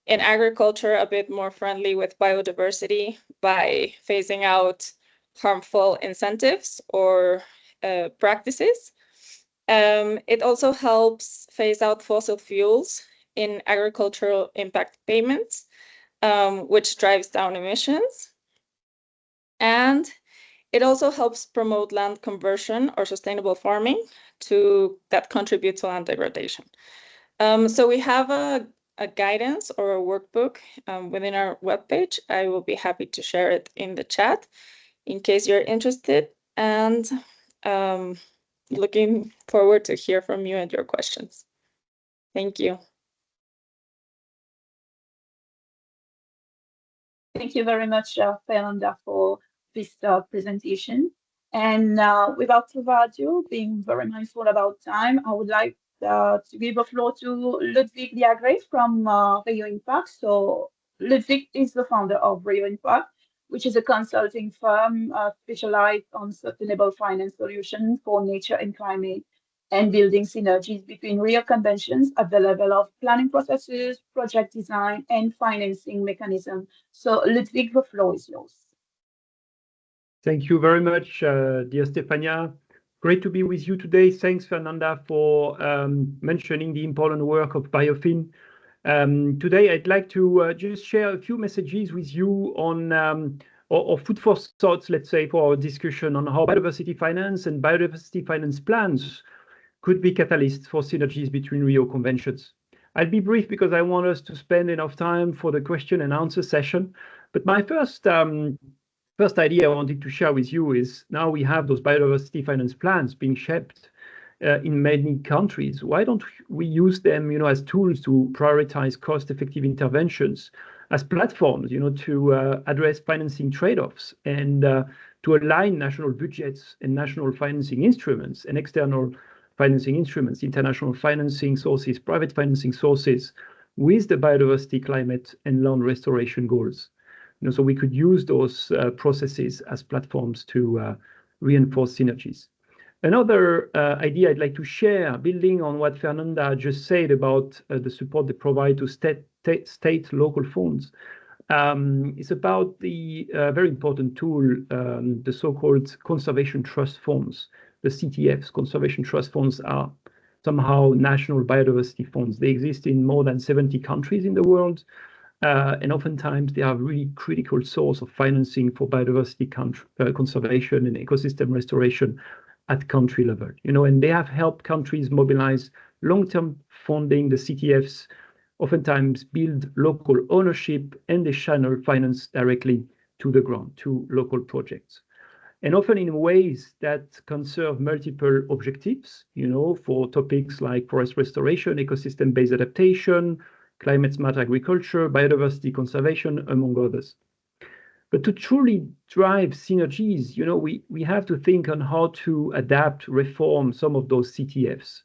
in agriculture, a bit more friendly with biodiversity by phasing out harmful incentives or practices. It also helps phase out fossil fuels in agricultural impact payments, which drives down emissions. And it also helps promote land conversion or sustainable farming that contribute to land degradation. So we have a guidance or a workbook within our webpage. I will be happy to share it in the chat in case you're interested, and looking forward to hear from you and your questions. Thank you. Thank you very much, Fernanda, for this presentation. And without further ado, being very mindful about time, I would like to give the floor to Ludwig Liagre from Rio Impact. So Ludwig is the founder of Rio Impact, which is a consulting firm specialized on sustainable finance solutions for nature and climate, and building synergies between Rio Conventions at the level of planning processes, project design, and financing mechanism. So Ludwig, the floor is yours. Thank you very much, dear Stefania. Great to be with you today. Thanks, Fernanda, for mentioning the important work of BioFin. Today, I'd like to just share a few messages with you on, or food for thoughts, let's say, for our discussion on how biodiversity finance and biodiversity finance plans could be catalysts for synergies between Rio Conventions. I'll be brief because I want us to spend enough time for the question and answer session. But my first idea I wanted to share with you is, now we have those biodiversity finance plans being shaped in many countries. Why don't we use them, as tools to prioritize cost-effective interventions, as platforms, to address financing trade-offs, and to align national budgets and national financing instruments and external financing instruments, international financing sources, private financing sources, with the biodiversity, climate, and land restoration goals. So we could use those processes as platforms to reinforce synergies. Another idea I'd like to share, building on what Fernanda just said about the support they provide to state local funds, is about the very important tool, the so-called conservation trust funds, the CTFs. Conservation trust funds are somehow national biodiversity funds. They exist in more than 70 countries in the world. And oftentimes they are a really critical source of financing for biodiversity conservation and ecosystem restoration at country level. And they have helped countries mobilize long-term funding. The CTFs oftentimes build local ownership, and they channel finance directly to the ground, to local projects. And often in ways that can serve multiple objectives, for topics like forest restoration, ecosystem-based adaptation, climate-smart agriculture, biodiversity conservation, among others. But to truly drive synergies, we have to think on how to adapt, reform some of those CTFs.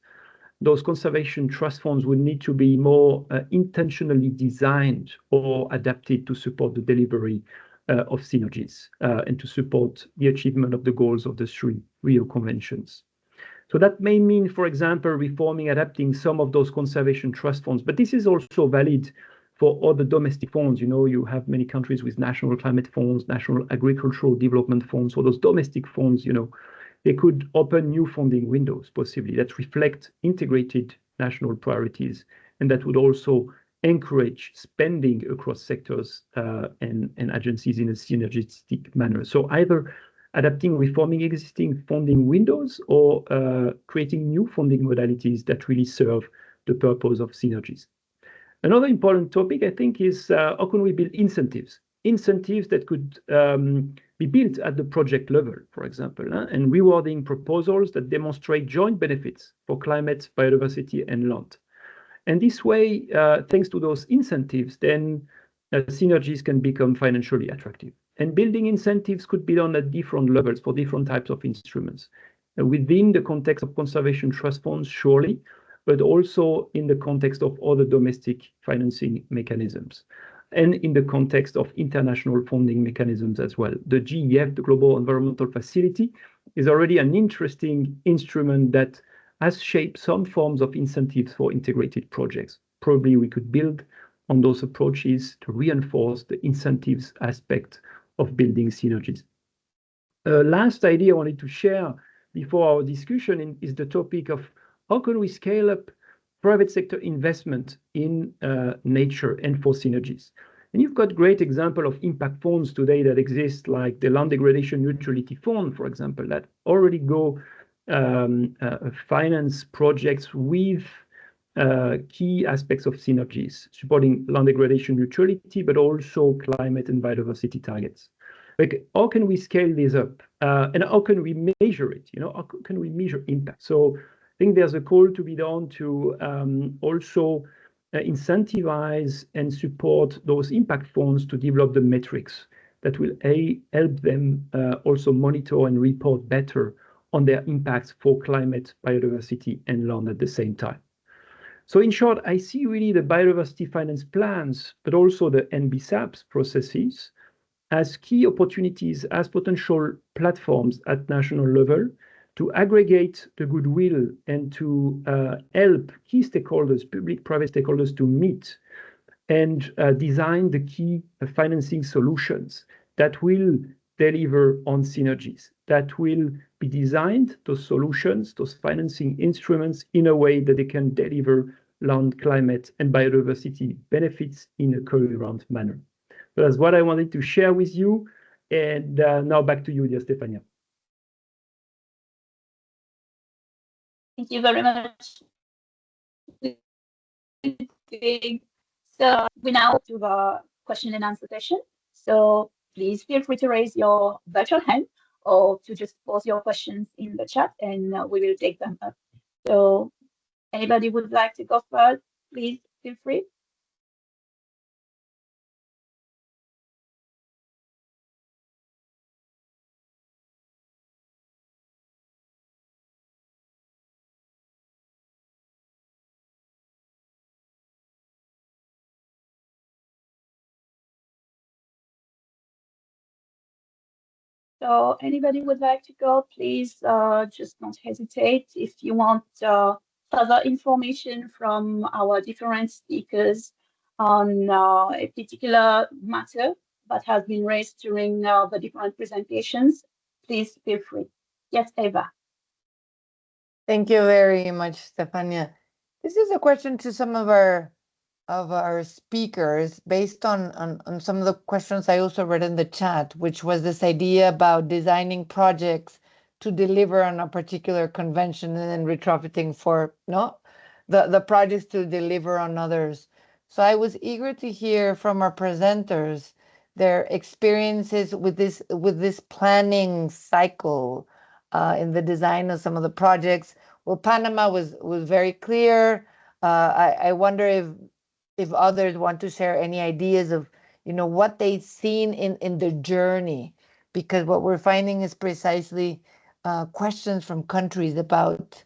Those conservation trust funds would need to be more intentionally designed or adapted to support the delivery of synergies and to support the achievement of the goals of the 3 Rio Conventions. So that may mean, for example, reforming, adapting some of those conservation trust funds, but this is also valid for other domestic funds. You know, you have many countries with national climate funds, national agricultural development funds. So those domestic funds, you know, they could open new funding windows possibly that reflect integrated national priorities, and that would also encourage spending across sectors and agencies in a synergistic manner. So either adapting, reforming existing funding windows, or creating new funding modalities that really serve the purpose of synergies. Another important topic, I think, is how can we build incentives that could be built at the project level, for example, and rewarding proposals that demonstrate joint benefits for climate, biodiversity, and land. And this way, thanks to those incentives, then synergies can become financially attractive. And building incentives could be done at different levels for different types of instruments. Within the context of conservation trust funds, surely, but also in the context of other domestic financing mechanisms, and in the context of international funding mechanisms as well. The GEF, the Global Environmental Facility, is already an interesting instrument that has shaped some forms of incentives for integrated projects. Probably we could build on those approaches to reinforce the incentives aspect of building synergies. Last idea I wanted to share before our discussion is the topic of how can we scale up private sector investment in nature and for synergies. And you've got great example of impact funds today that exist, like the Land Degradation Neutrality Fund, for example, that already go finance projects with key aspects of synergies, supporting land degradation neutrality, but also climate and biodiversity targets. Like, how can we scale this up? And how can we measure it? You know, how can we measure impact? So I think there's a call to be done to also incentivize and support those impact funds to develop the metrics that will help them also monitor and report better on their impacts for climate, biodiversity, and land at the same time. So in short, I see really the biodiversity finance plans, but also the NBSAPs processes as key opportunities, as potential platforms at national level to aggregate the goodwill and to help key stakeholders, public-private stakeholders, to meet and design the key financing solutions that will deliver on synergies, that will be designed, those solutions, those financing instruments, in a way that they can deliver land, climate, and biodiversity benefits in a coherent manner. So that's what I wanted to share with you. And now back to you, dear Stefania. Thank you very much. So we now do the question and answer session. So please feel free to raise your virtual hand or to just post your questions in the chat, and we will take them up. So anybody would like to go first, please feel free. So anybody would like to go, please just don't hesitate. If you want further information from our different speakers on a particular matter that has been raised during the different presentations, please feel free. Yes, Eva. Thank you very much, Stefania. This is a question to some of our speakers based on some of the questions I also read in the chat, which was this idea about designing projects to deliver on a particular convention and then retrofitting for the projects to deliver on others. So I was eager to hear from our presenters their experiences with this planning cycle in the design of some of the projects. Well, Panama was very clear. I wonder if others want to share any ideas of, what they've seen in the journey, because what we're finding is precisely questions from countries about,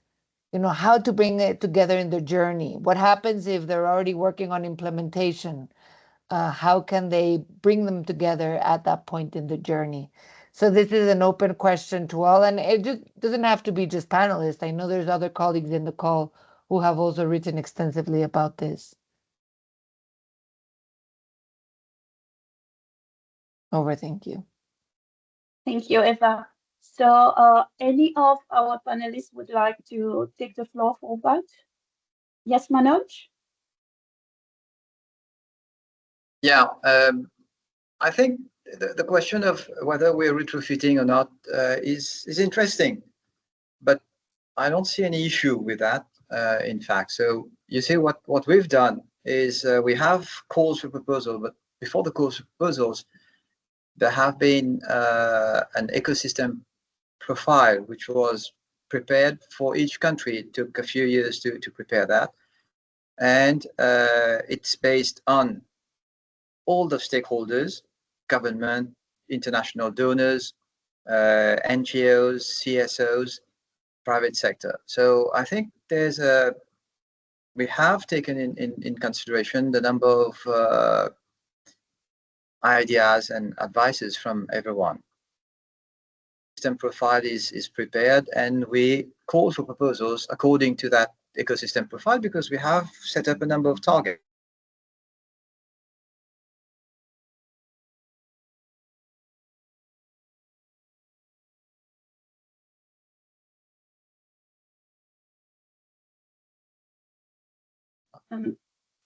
how to bring it together in the journey. What happens if they're already working on implementation? how can they bring them together at that point in the journey? So this is an open question to all, and it just doesn't have to be just panelists. I know there's other colleagues in the call who have also written extensively about this. Over, thank you. Thank you, Eva. So any of our panelists would like to take the floor for that? Yes, Manoj? Yeah, I think the question of whether we're retrofitting or not is interesting, but I don't see any issue with that, in fact. So you see what we've done is we have calls for proposal, but before the calls for proposals, there have been an ecosystem profile which was prepared for each country. It took a few years to prepare that. And it's based on all the stakeholders, government, international donors, NGOs, CSOs, private sector. So I think we have taken in consideration the number of ideas and advices from everyone. System profile is prepared, and we call for proposals according to that ecosystem profile because we have set up a number of targets. I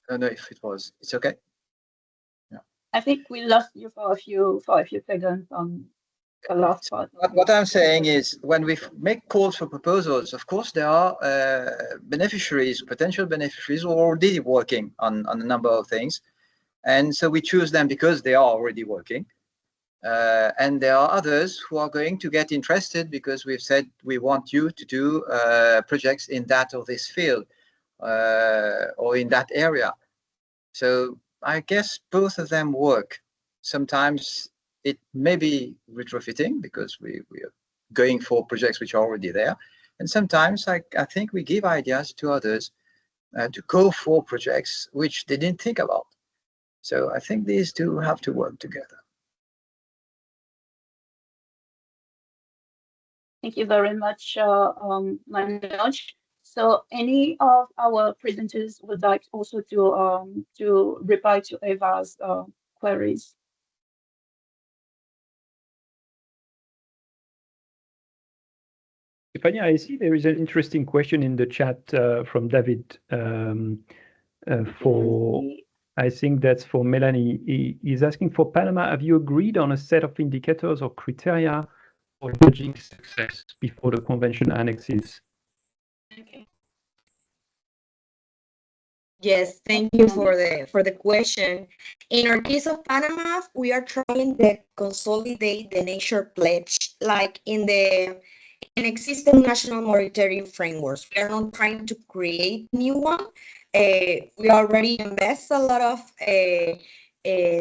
don't know if it's okay. Yeah. I think we lost you for a few seconds on the last part. What I'm saying is when we make calls for proposals, of course, there are beneficiaries, potential beneficiaries who are already working on a number of things. And so we choose them because they are already working. And there are others who are going to get interested because we've said we want you to do projects in that or this field or in that area. So I guess both of them work. Sometimes it may be retrofitting because we are going for projects which are already there. And sometimes I think we give ideas to others to go for projects which they didn't think about. So I think these two have to work together. Thank you very much, Manoj. So any of our presenters would like also to reply to Eva's queries? Stefania, I see there is an interesting question in the chat from David I think that's for Melanie. He's asking for Panama, have you agreed on a set of indicators or criteria for judging success before the convention annexes? Okay. Yes, thank you for the question. In our case of Panama, we are trying to consolidate the nature pledge like in existing national monitoring frameworks. We are not trying to create a new one. We already invest a lot of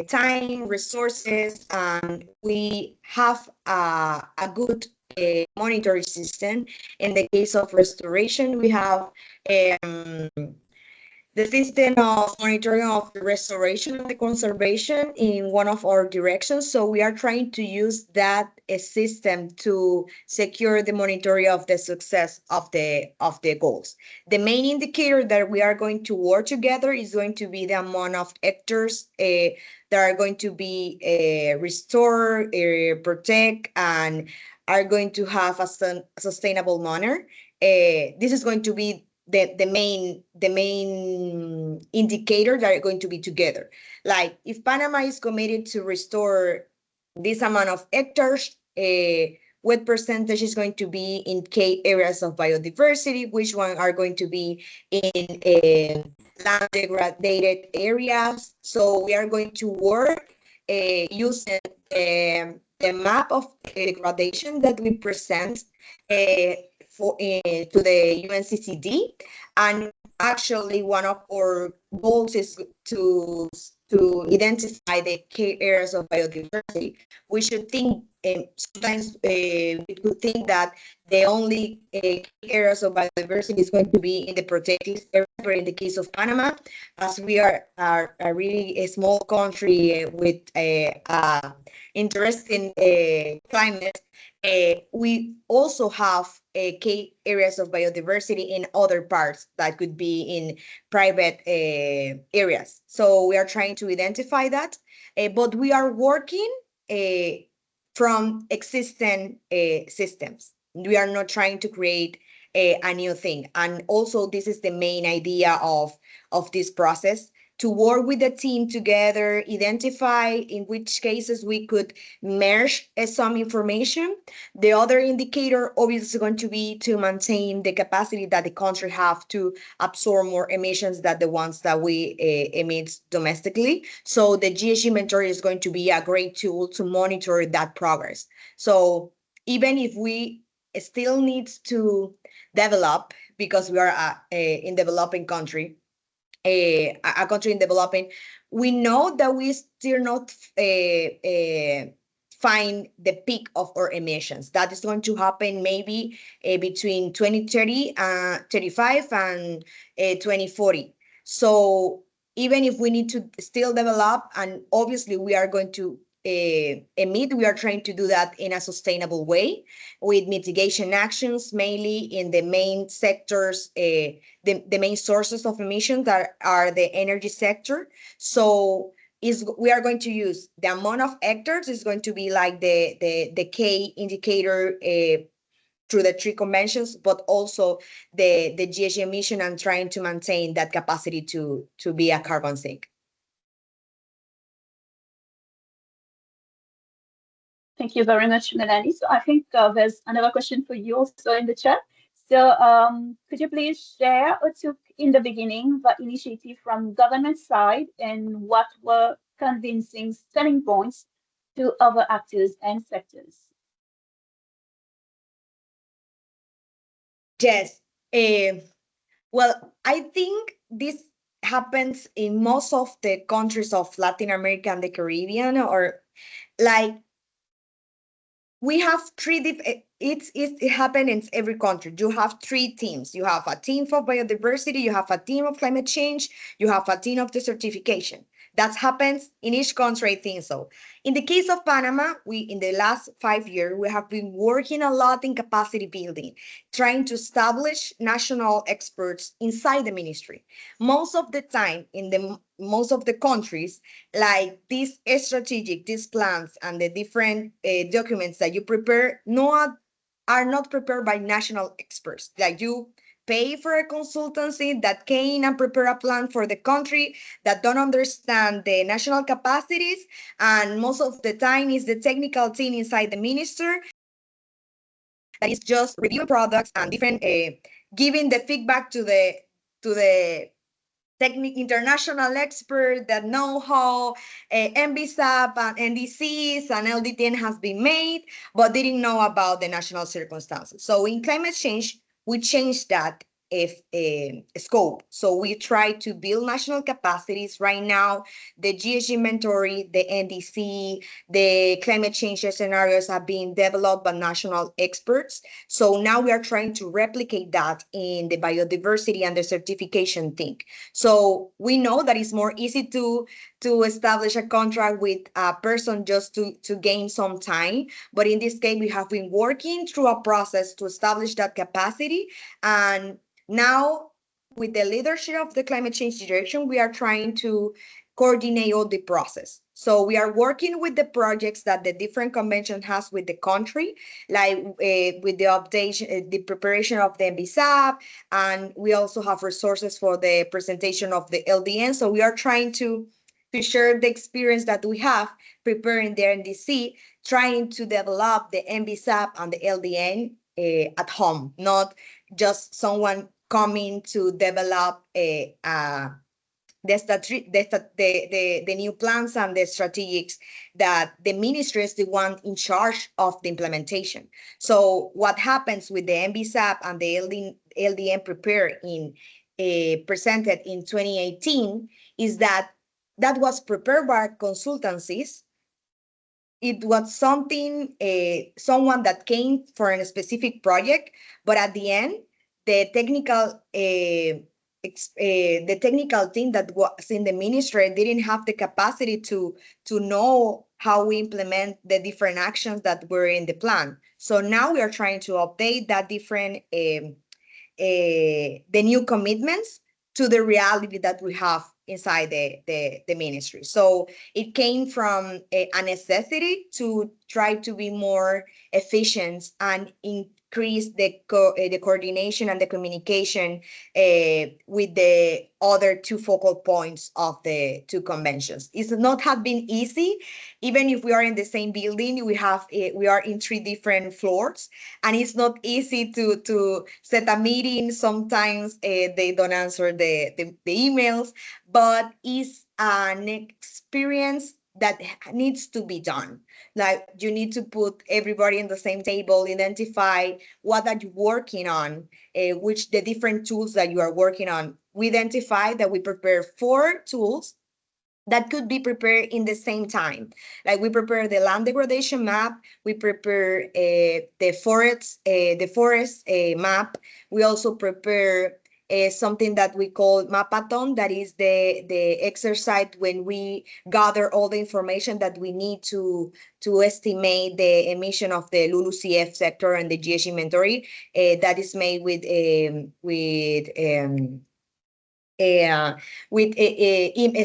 time, resources, and we have a good monitoring system. In the case of restoration, we have the system of monitoring of the restoration and the conservation in one of our directions. So we are trying to use that system to secure the monitoring of the success of the goals. The main indicator that we are going to work together is going to be the amount of hectares that are going to be restored, protect, and are going to have a sustainable manner. This is going to be the main indicator that are going to be together. Like if Panama is committed to restore this amount of hectares, what percentage is going to be in key areas of biodiversity, which one are going to be in land degraded areas. So we are going to work using the map of degradation that we present to the UNCCD, and actually one of our goals is to identify the key areas of biodiversity. We should think sometimes we could think that the only key areas of biodiversity is going to be in the protected areas in the case of Panama, as we are a really small country with a interesting climate, we also have key areas of biodiversity in other parts that could be in private areas. So we are trying to identify that, but we are working from existing systems. We are not trying to create a new thing. And also, this is the main idea of this process, to work with the team together, identify in which cases we could merge some information. The other indicator obviously is going to be to maintain the capacity that the country have to absorb more emissions than the ones that we emit domestically. So the GHG inventory is going to be a great tool to monitor that progress. So even if we still need to develop, because we are in developing country, a country in developing, we know that we still not find the peak of our emissions. That is going to happen maybe between 2030, 35 and 2040. So even if we need to still develop, and obviously we are going to emit, we are trying to do that in a sustainable way with mitigation actions, mainly in the main sectors, the main sources of emissions that are the energy sector. So we are going to use the amount of hectares is going to be like the K indicator through the 3 conventions, but also the GHG emission, and trying to maintain that capacity to be a carbon sink. Thank you very much, Melanie. So I think there's another question for you also in the chat. So could you please share what took in the beginning the initiative from government side, and what were convincing selling points to other actors and sectors? Yes. Well, I think this happens in most of the countries of Latin America and the Caribbean, or like we have it happens in every country. You have 3 teams. You have a team for biodiversity, you have a team of climate change, you have a team of desertification. That happens in each country, I think so. In the case of Panama, in the last 5 years, we have been working a lot in capacity building, trying to establish national experts inside the ministry. Most of the time, in most of the countries, like these plans and the different documents that you prepare are not prepared by national experts. Like, you pay for a consultancy that came and prepare a plan for the country that don't understand the national capacities, and most of the time is the technical team inside the minister that is just reviewing products and different giving the feedback to the international experts that know how NBSAP and NDCs and LDTN has been made, but didn't know about the national circumstances. So in climate change, we changed that scope. So we try to build national capacities. Right now, the GHG inventory, the NDC, the climate change scenarios have been developed by national experts. So now we are trying to replicate that in the biodiversity and the certification thing. So we know that it's more easy to establish a contract with a person just to gain some time. But in this case, we have been working through a process to establish that capacity. And now, with the leadership of the climate change direction, we are trying to coordinate all the process. So we are working with the projects that the different convention has with the country, like with the update, the preparation of the NBSAP, and we also have resources for the presentation of the LDN. So we are trying to share the experience that we have preparing the NDC, trying to develop the NBSAP and the LDN at home, not just someone coming to develop the new plans and the strategics, that the ministry is the one in charge of the implementation. So what happens with the NBSAP and the LDN prepared presented in 2018 is that was prepared by consultancies. It was someone that came for a specific project, but at the end, the technical the technical team that was in the ministry didn't have the capacity to know how we implement the different actions that were in the plan. So now we are trying to update that different the new commitments to the reality that we have inside the ministry. So it came from a necessity to try to be more efficient and increase the coordination and the communication with the other two focal points of the two conventions. It's not have been easy. Even if we are in the same building, we are in 3 different floors, and it's not easy to set a meeting. Sometimes they don't answer the emails, but it's an experience that needs to be done. Like, you need to put everybody in the same table, identify what are you working on, which the different tools that you are working on. We identify that we prepare 4 tools that could be prepared in the same time. Like, we prepare the land degradation map, we prepare the forest map. We also prepare something that we call mapathon, that is the exercise when we gather all the information that we need to estimate the emission of the LULUCF sector and the GH inventory that is made with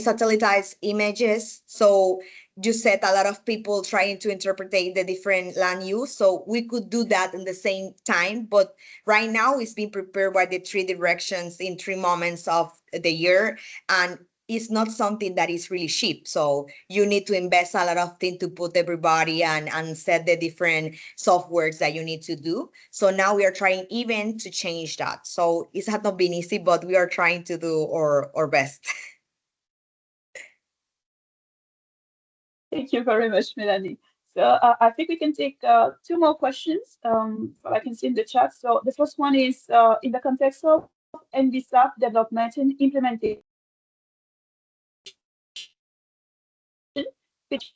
satellitized images. So you said a lot of people trying to interpret the different land use. So we could do that in the same time. But right now it's being prepared by the 3 directions in 3 moments of the year. And it's not something that is really cheap. So you need to invest a lot of things to put everybody and set the different softwares that you need to do. So now we are trying even to change that. So it has not been easy, but we are trying to do our best. Thank you very much, Melanie. So I think we can take 2 more questions. I can see in the chat. So the first one is in the context of NBSAP development and implementation, page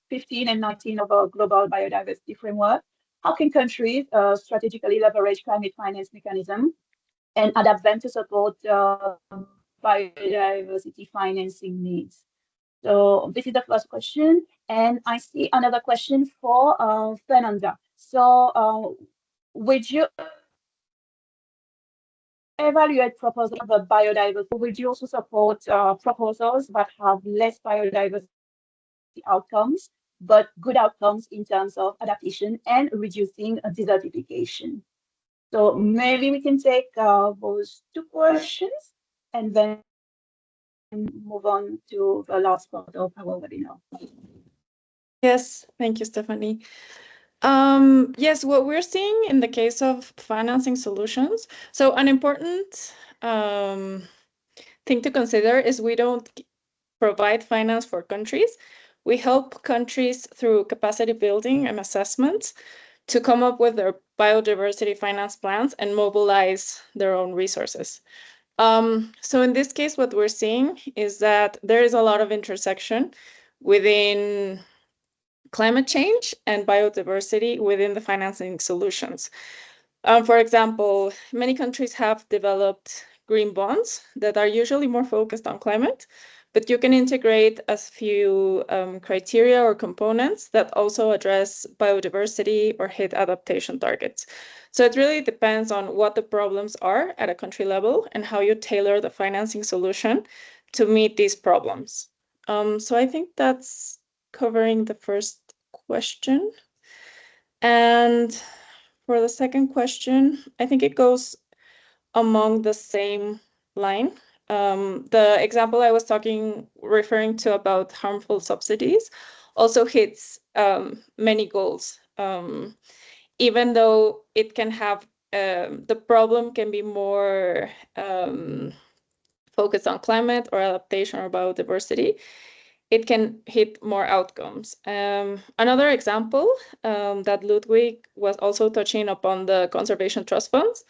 15 and 19 of our global biodiversity framework. How can countries strategically leverage climate finance mechanism and adapt them to support biodiversity financing needs? So this is the first question, and I see another question for Fernanda. So would you evaluate proposals about biodiversity? Would you also support proposals that have less biodiversity outcomes, but good outcomes in terms of adaptation and reducing desertification? So maybe we can take those 2 questions and then move on to the last part of our webinar. Yes, thank you, Stephanie. Yes, what we're seeing in the case of financing solutions, so an important thing to consider is we don't provide finance for countries. We help countries through capacity building and assessments to come up with their biodiversity finance plans and mobilize their own resources. So in this case, what we're seeing is that there is a lot of intersection within climate change and biodiversity within the financing solutions. For example, many countries have developed green bonds that are usually more focused on climate, but you can integrate a few criteria or components that also address biodiversity or hit adaptation targets. So it really depends on what the problems are at a country level and how you tailor the financing solution to meet these problems. So I think that's covering the first question. And for the second question, I think it goes among the same line. The example I was referring to about harmful subsidies also hits many goals, even though it can have, the problem can be more focused on climate or adaptation or biodiversity. It can hit more outcomes. Another example that Ludwig was also touching upon, the conservation trust funds.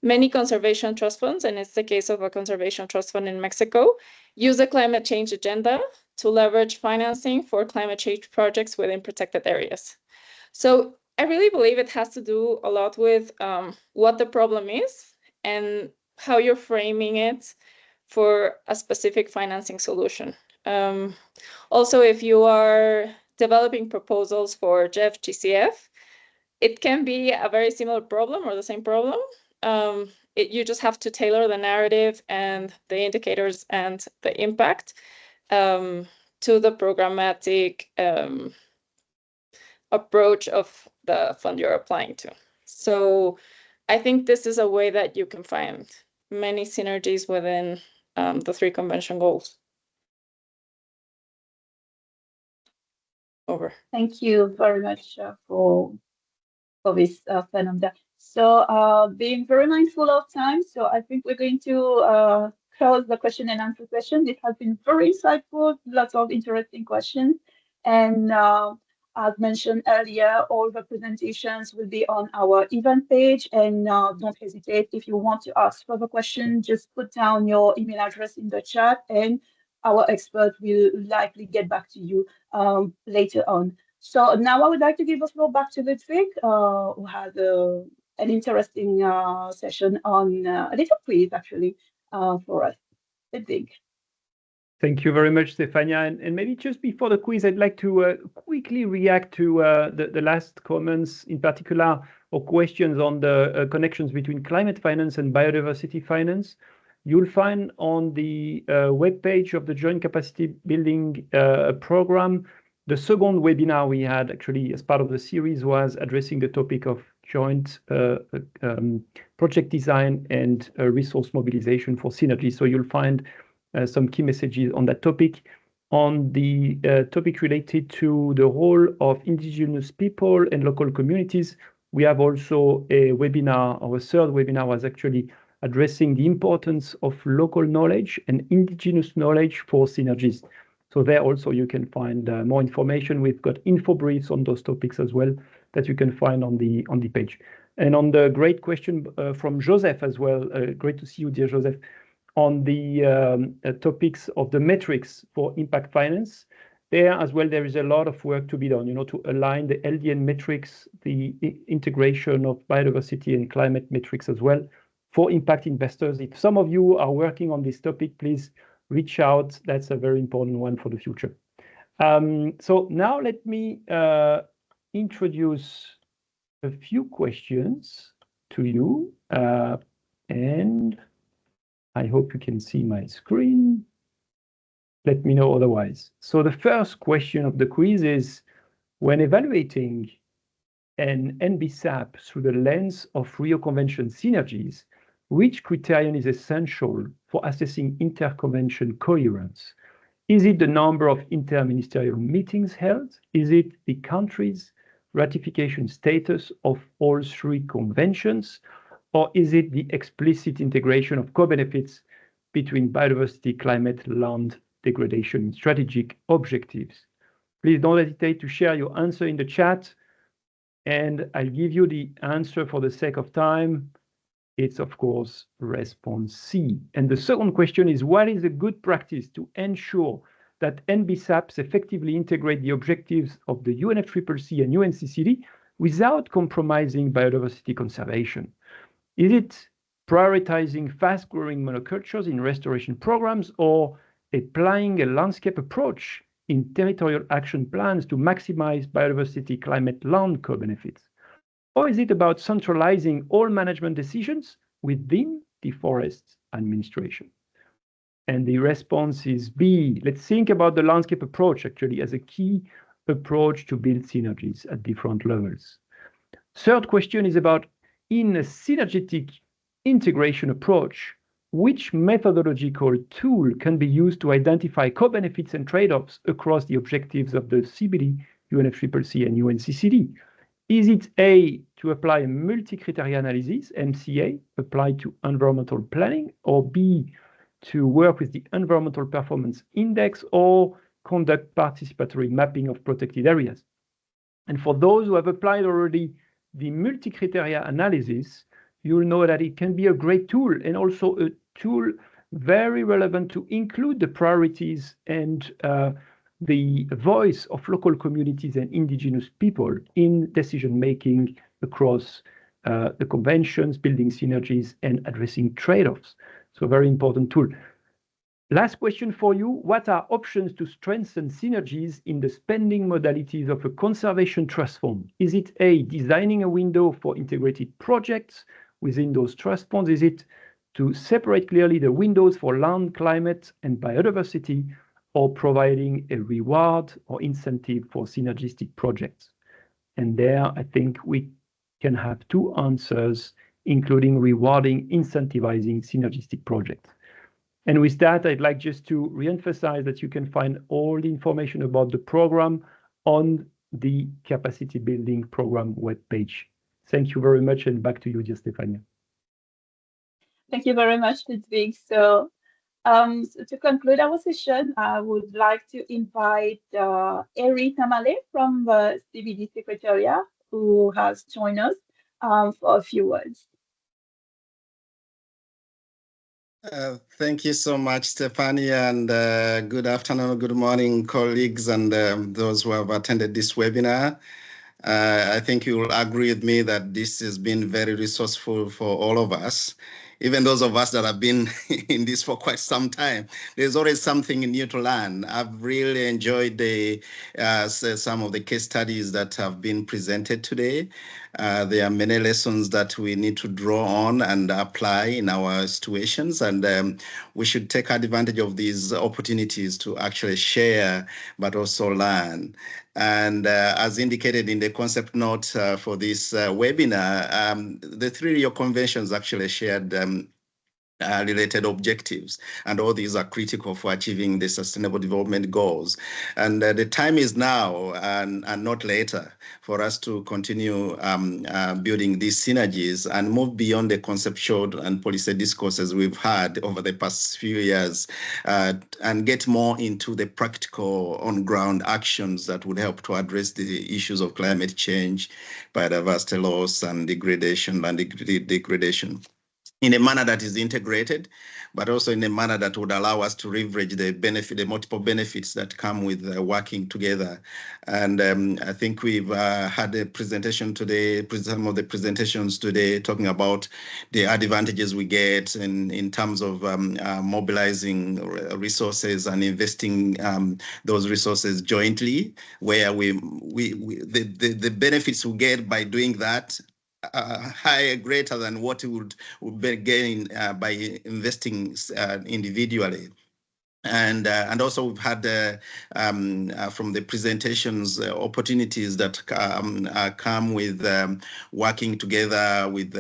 Many conservation trust funds, and it's the case of a conservation trust fund in Mexico, use the climate change agenda to leverage financing for climate change projects within protected areas. So I really believe it has to do a lot with what the problem is and how you're framing it for a specific financing solution. Also, if you are developing proposals for GEF, GCF, it can be a very similar problem or the same problem. You just have to tailor the narrative and the indicators and the impact to the programmatic approach of the fund you're applying to. So I think this is a way that you can find many synergies within the 3 convention goals. Over. Thank you very much for this, Fernanda. So being very mindful of time, so I think we're going to close the question and answer session. It has been very insightful, lots of interesting questions. And as mentioned earlier, all the presentations will be on our event page. And don't hesitate, if you want to ask further questions, just put down your email address in the chat and our expert will likely get back to you later on. So now I would like to give the floor back to Ludwig, who had an interesting session on a little quiz, actually, for us. Ludwig. Thank you very much, Stefania. And maybe just before the quiz, I'd like to quickly react to the last comments, in particular, or questions on the connections between climate finance and biodiversity finance. You'll find on the webpage of the Joint Capacity Building Program, the second webinar we had actually as part of the series was addressing the topic of joint project design and resource mobilization for synergy. So you'll find some key messages on that topic. On the topic related to the role of indigenous people and local communities, we have also a webinar. Our third webinar was actually addressing the importance of local knowledge and indigenous knowledge for synergies. So there also you can find more information. We've got info briefs on those topics as well that you can find on the page. And on the great question from Joseph as well, great to see you, dear Joseph, on the topics of the metrics for impact finance. There as well, there is a lot of work to be done, to align the LDN metrics, the integration of biodiversity and climate metrics as well for impact investors. If some of you are working on this topic, please reach out. That's a very important one for the future. So now let me introduce a few questions to you. And I hope you can see my screen. Let me know otherwise. So the first question of the quiz is, when evaluating an NBSAP through the lens of Rio Convention synergies, which criterion is essential for assessing interconvention coherence? Is it the number of interministerial meetings held? Is it the country's ratification status of all 3 conventions? Or is it the explicit integration of co-benefits between biodiversity, climate, land degradation strategic objectives? Please don't hesitate to share your answer in the chat, and I'll give you the answer for the sake of time. It's, of course, response C. And the second question is, what is a good practice to ensure that NBSAPs effectively integrate the objectives of the UNFCCC and UNCCD without compromising biodiversity conservation? Is it prioritizing fast-growing monocultures in restoration programs or applying a landscape approach in territorial action plans to maximize biodiversity, climate, land co-benefits? Or is it about centralizing all management decisions within the forest administration? And the response is B. Let's think about the landscape approach actually as a key approach to build synergies at different levels. Third question is about, in a synergetic integration approach, which methodological tool can be used to identify co-benefits and trade-offs across the objectives of the CBD, UNFCCC, and UNCCD? Is it A, to apply a multi-criteria analysis, MCA, applied to environmental planning, or B, to work with the Environmental Performance Index, or conduct participatory mapping of protected areas? And for those who have applied already the multi-criteria analysis, you'll know that it can be a great tool, and also a tool very relevant to include the priorities and the voice of local communities and indigenous people in decision-making across the conventions, building synergies, and addressing trade-offs. So a very important tool. Last question for you. What are options to strengthen synergies in the spending modalities of a conservation trust fund? Is it A, designing a window for integrated projects within those trust funds? Is it to separate clearly the windows for land, climate, and biodiversity, or providing a reward or incentive for synergistic projects? And there, I think we can have two answers, including rewarding, incentivizing synergistic projects. And with that, I'd like just to reemphasize that you can find all the information about the program on the Capacity Building Program webpage. Thank you very much, and back to you, dear Stefania. Thank you very much, Ludwig. So to conclude our session, I would like to invite Eri Tamale from the CBD Secretariat, who has joined us for a few words. Thank you so much, Stefania, and good afternoon, good morning, colleagues, and those who have attended this webinar. I think you will agree with me that this has been very resourceful for all of us. Even those of us that have been in this for quite some time, there's always something new to learn. I've really enjoyed some of the case studies that have been presented today. There are many lessons that we need to draw on and apply in our situations, and we should take advantage of these opportunities to actually share, but also learn. And as indicated in the concept note for this webinar, the 3 Rio Conventions actually shared related objectives, and all these are critical for achieving the Sustainable Development Goals. And the time is now and not later for us to continue building these synergies and move beyond the conceptual and policy discourses we've had over the past few years and get more into the practical on-ground actions that would help to address the issues of climate change, biodiversity loss, and degradation, land degradation, in a manner that is integrated, but also in a manner that would allow us to leverage the multiple benefits that come with working together. And I think we've had a presentation today, some of the presentations today, talking about the advantages we get in terms of mobilizing resources and investing those resources jointly, where the benefits we get by doing that higher, greater than what we would be gaining by investing individually. And also we've had from the presentations opportunities that come with working together with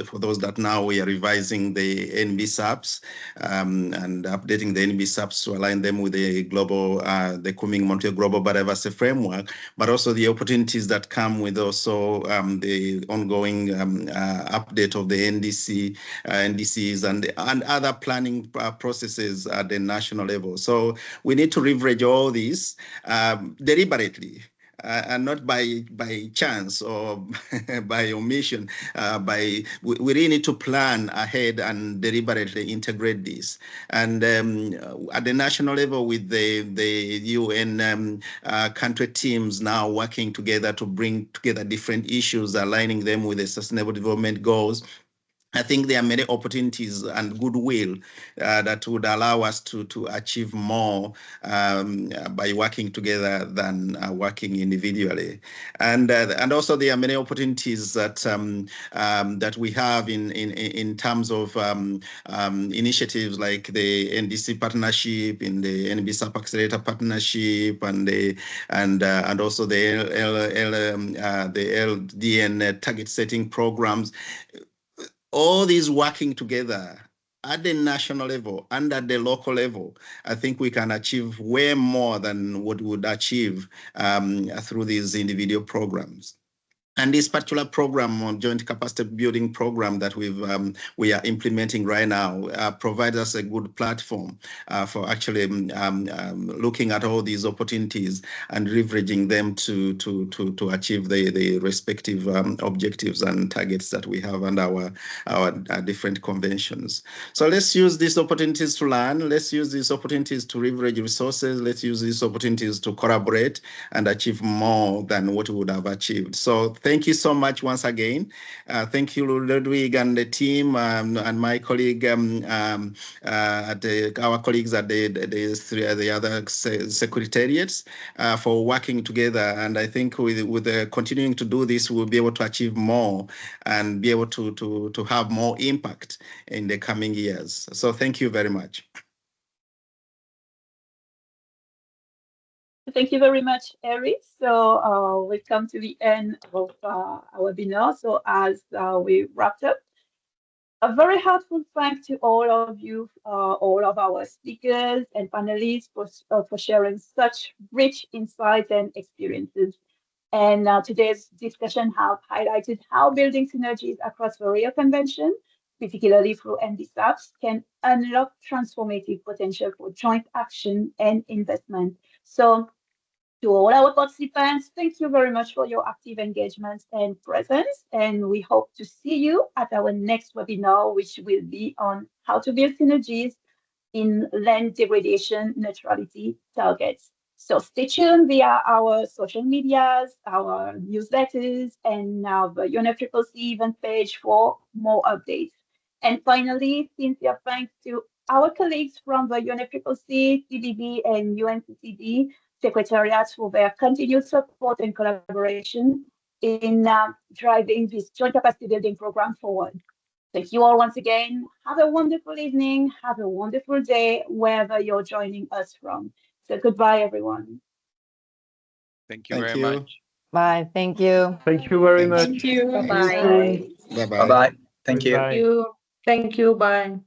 for those that now we are revising the NBSAPs and updating the NBSAPs to align them with the global, the coming Montreal Global Biodiversity Framework, but also the opportunities that come with also the ongoing update of the NDCs and other planning processes at the national level. So we need to leverage all these deliberately and not by chance or by omission. We really need to plan ahead and deliberately integrate this. And at the national level, with the UN country teams now working together to bring together different issues, aligning them with the Sustainable Development Goals, I think there are many opportunities and goodwill that would allow us to achieve more by working together than working individually. And also there are many opportunities that that we have in terms of initiatives like the NDC partnership, in the NBSAP Accelerator partnership, and also the LDN target setting programs. All these working together at the national level and at the local level, I think we can achieve way more than what we would achieve through these individual programs. And this particular program, on joint capacity building program that we are implementing right now, provides us a good platform for actually looking at all these opportunities and leveraging them to achieve the respective objectives and targets that we have under our different conventions. So let's use these opportunities to learn. Let's use these opportunities to leverage resources. Let's use these opportunities to collaborate and achieve more than what we would have achieved. So thank you so much once again. Thank you, Ludwig and the team, and my colleague, our colleagues at the other secretariats for working together. And I think with continuing to do this, we'll be able to achieve more and be able to have more impact in the coming years. So thank you very much. Thank you very much, Eric. So we've come to the end of our webinar. So as we wrapped up, a very heartfelt thanks to all of you, all of our speakers and panelists for sharing such rich insights and experiences. And today's discussion has highlighted how building synergies across the Rio Convention, particularly through NBSAPs, can unlock transformative potential for joint action and investment. So to all our participants, thank you very much for your active engagement and presence. And we hope to see you at our next webinar, which will be on how to build synergies in land degradation neutrality targets. So stay tuned via our social medias, our newsletters, and now the UNFCCC event page for more updates. And finally, sincere thanks to our colleagues from the UNFCCC, CBD, and UNCCD secretariats for their continued support and collaboration in driving this joint capacity building program forward. Thank you all once again. Have a wonderful evening. Have a wonderful day, wherever you're joining us from. So goodbye, everyone. Thank you very much. Bye. Thank you. Thank you very much. Thank you. Thank Bye-bye. Bye-bye. Bye-bye. Thank you. Goodbye. Thank you. Bye.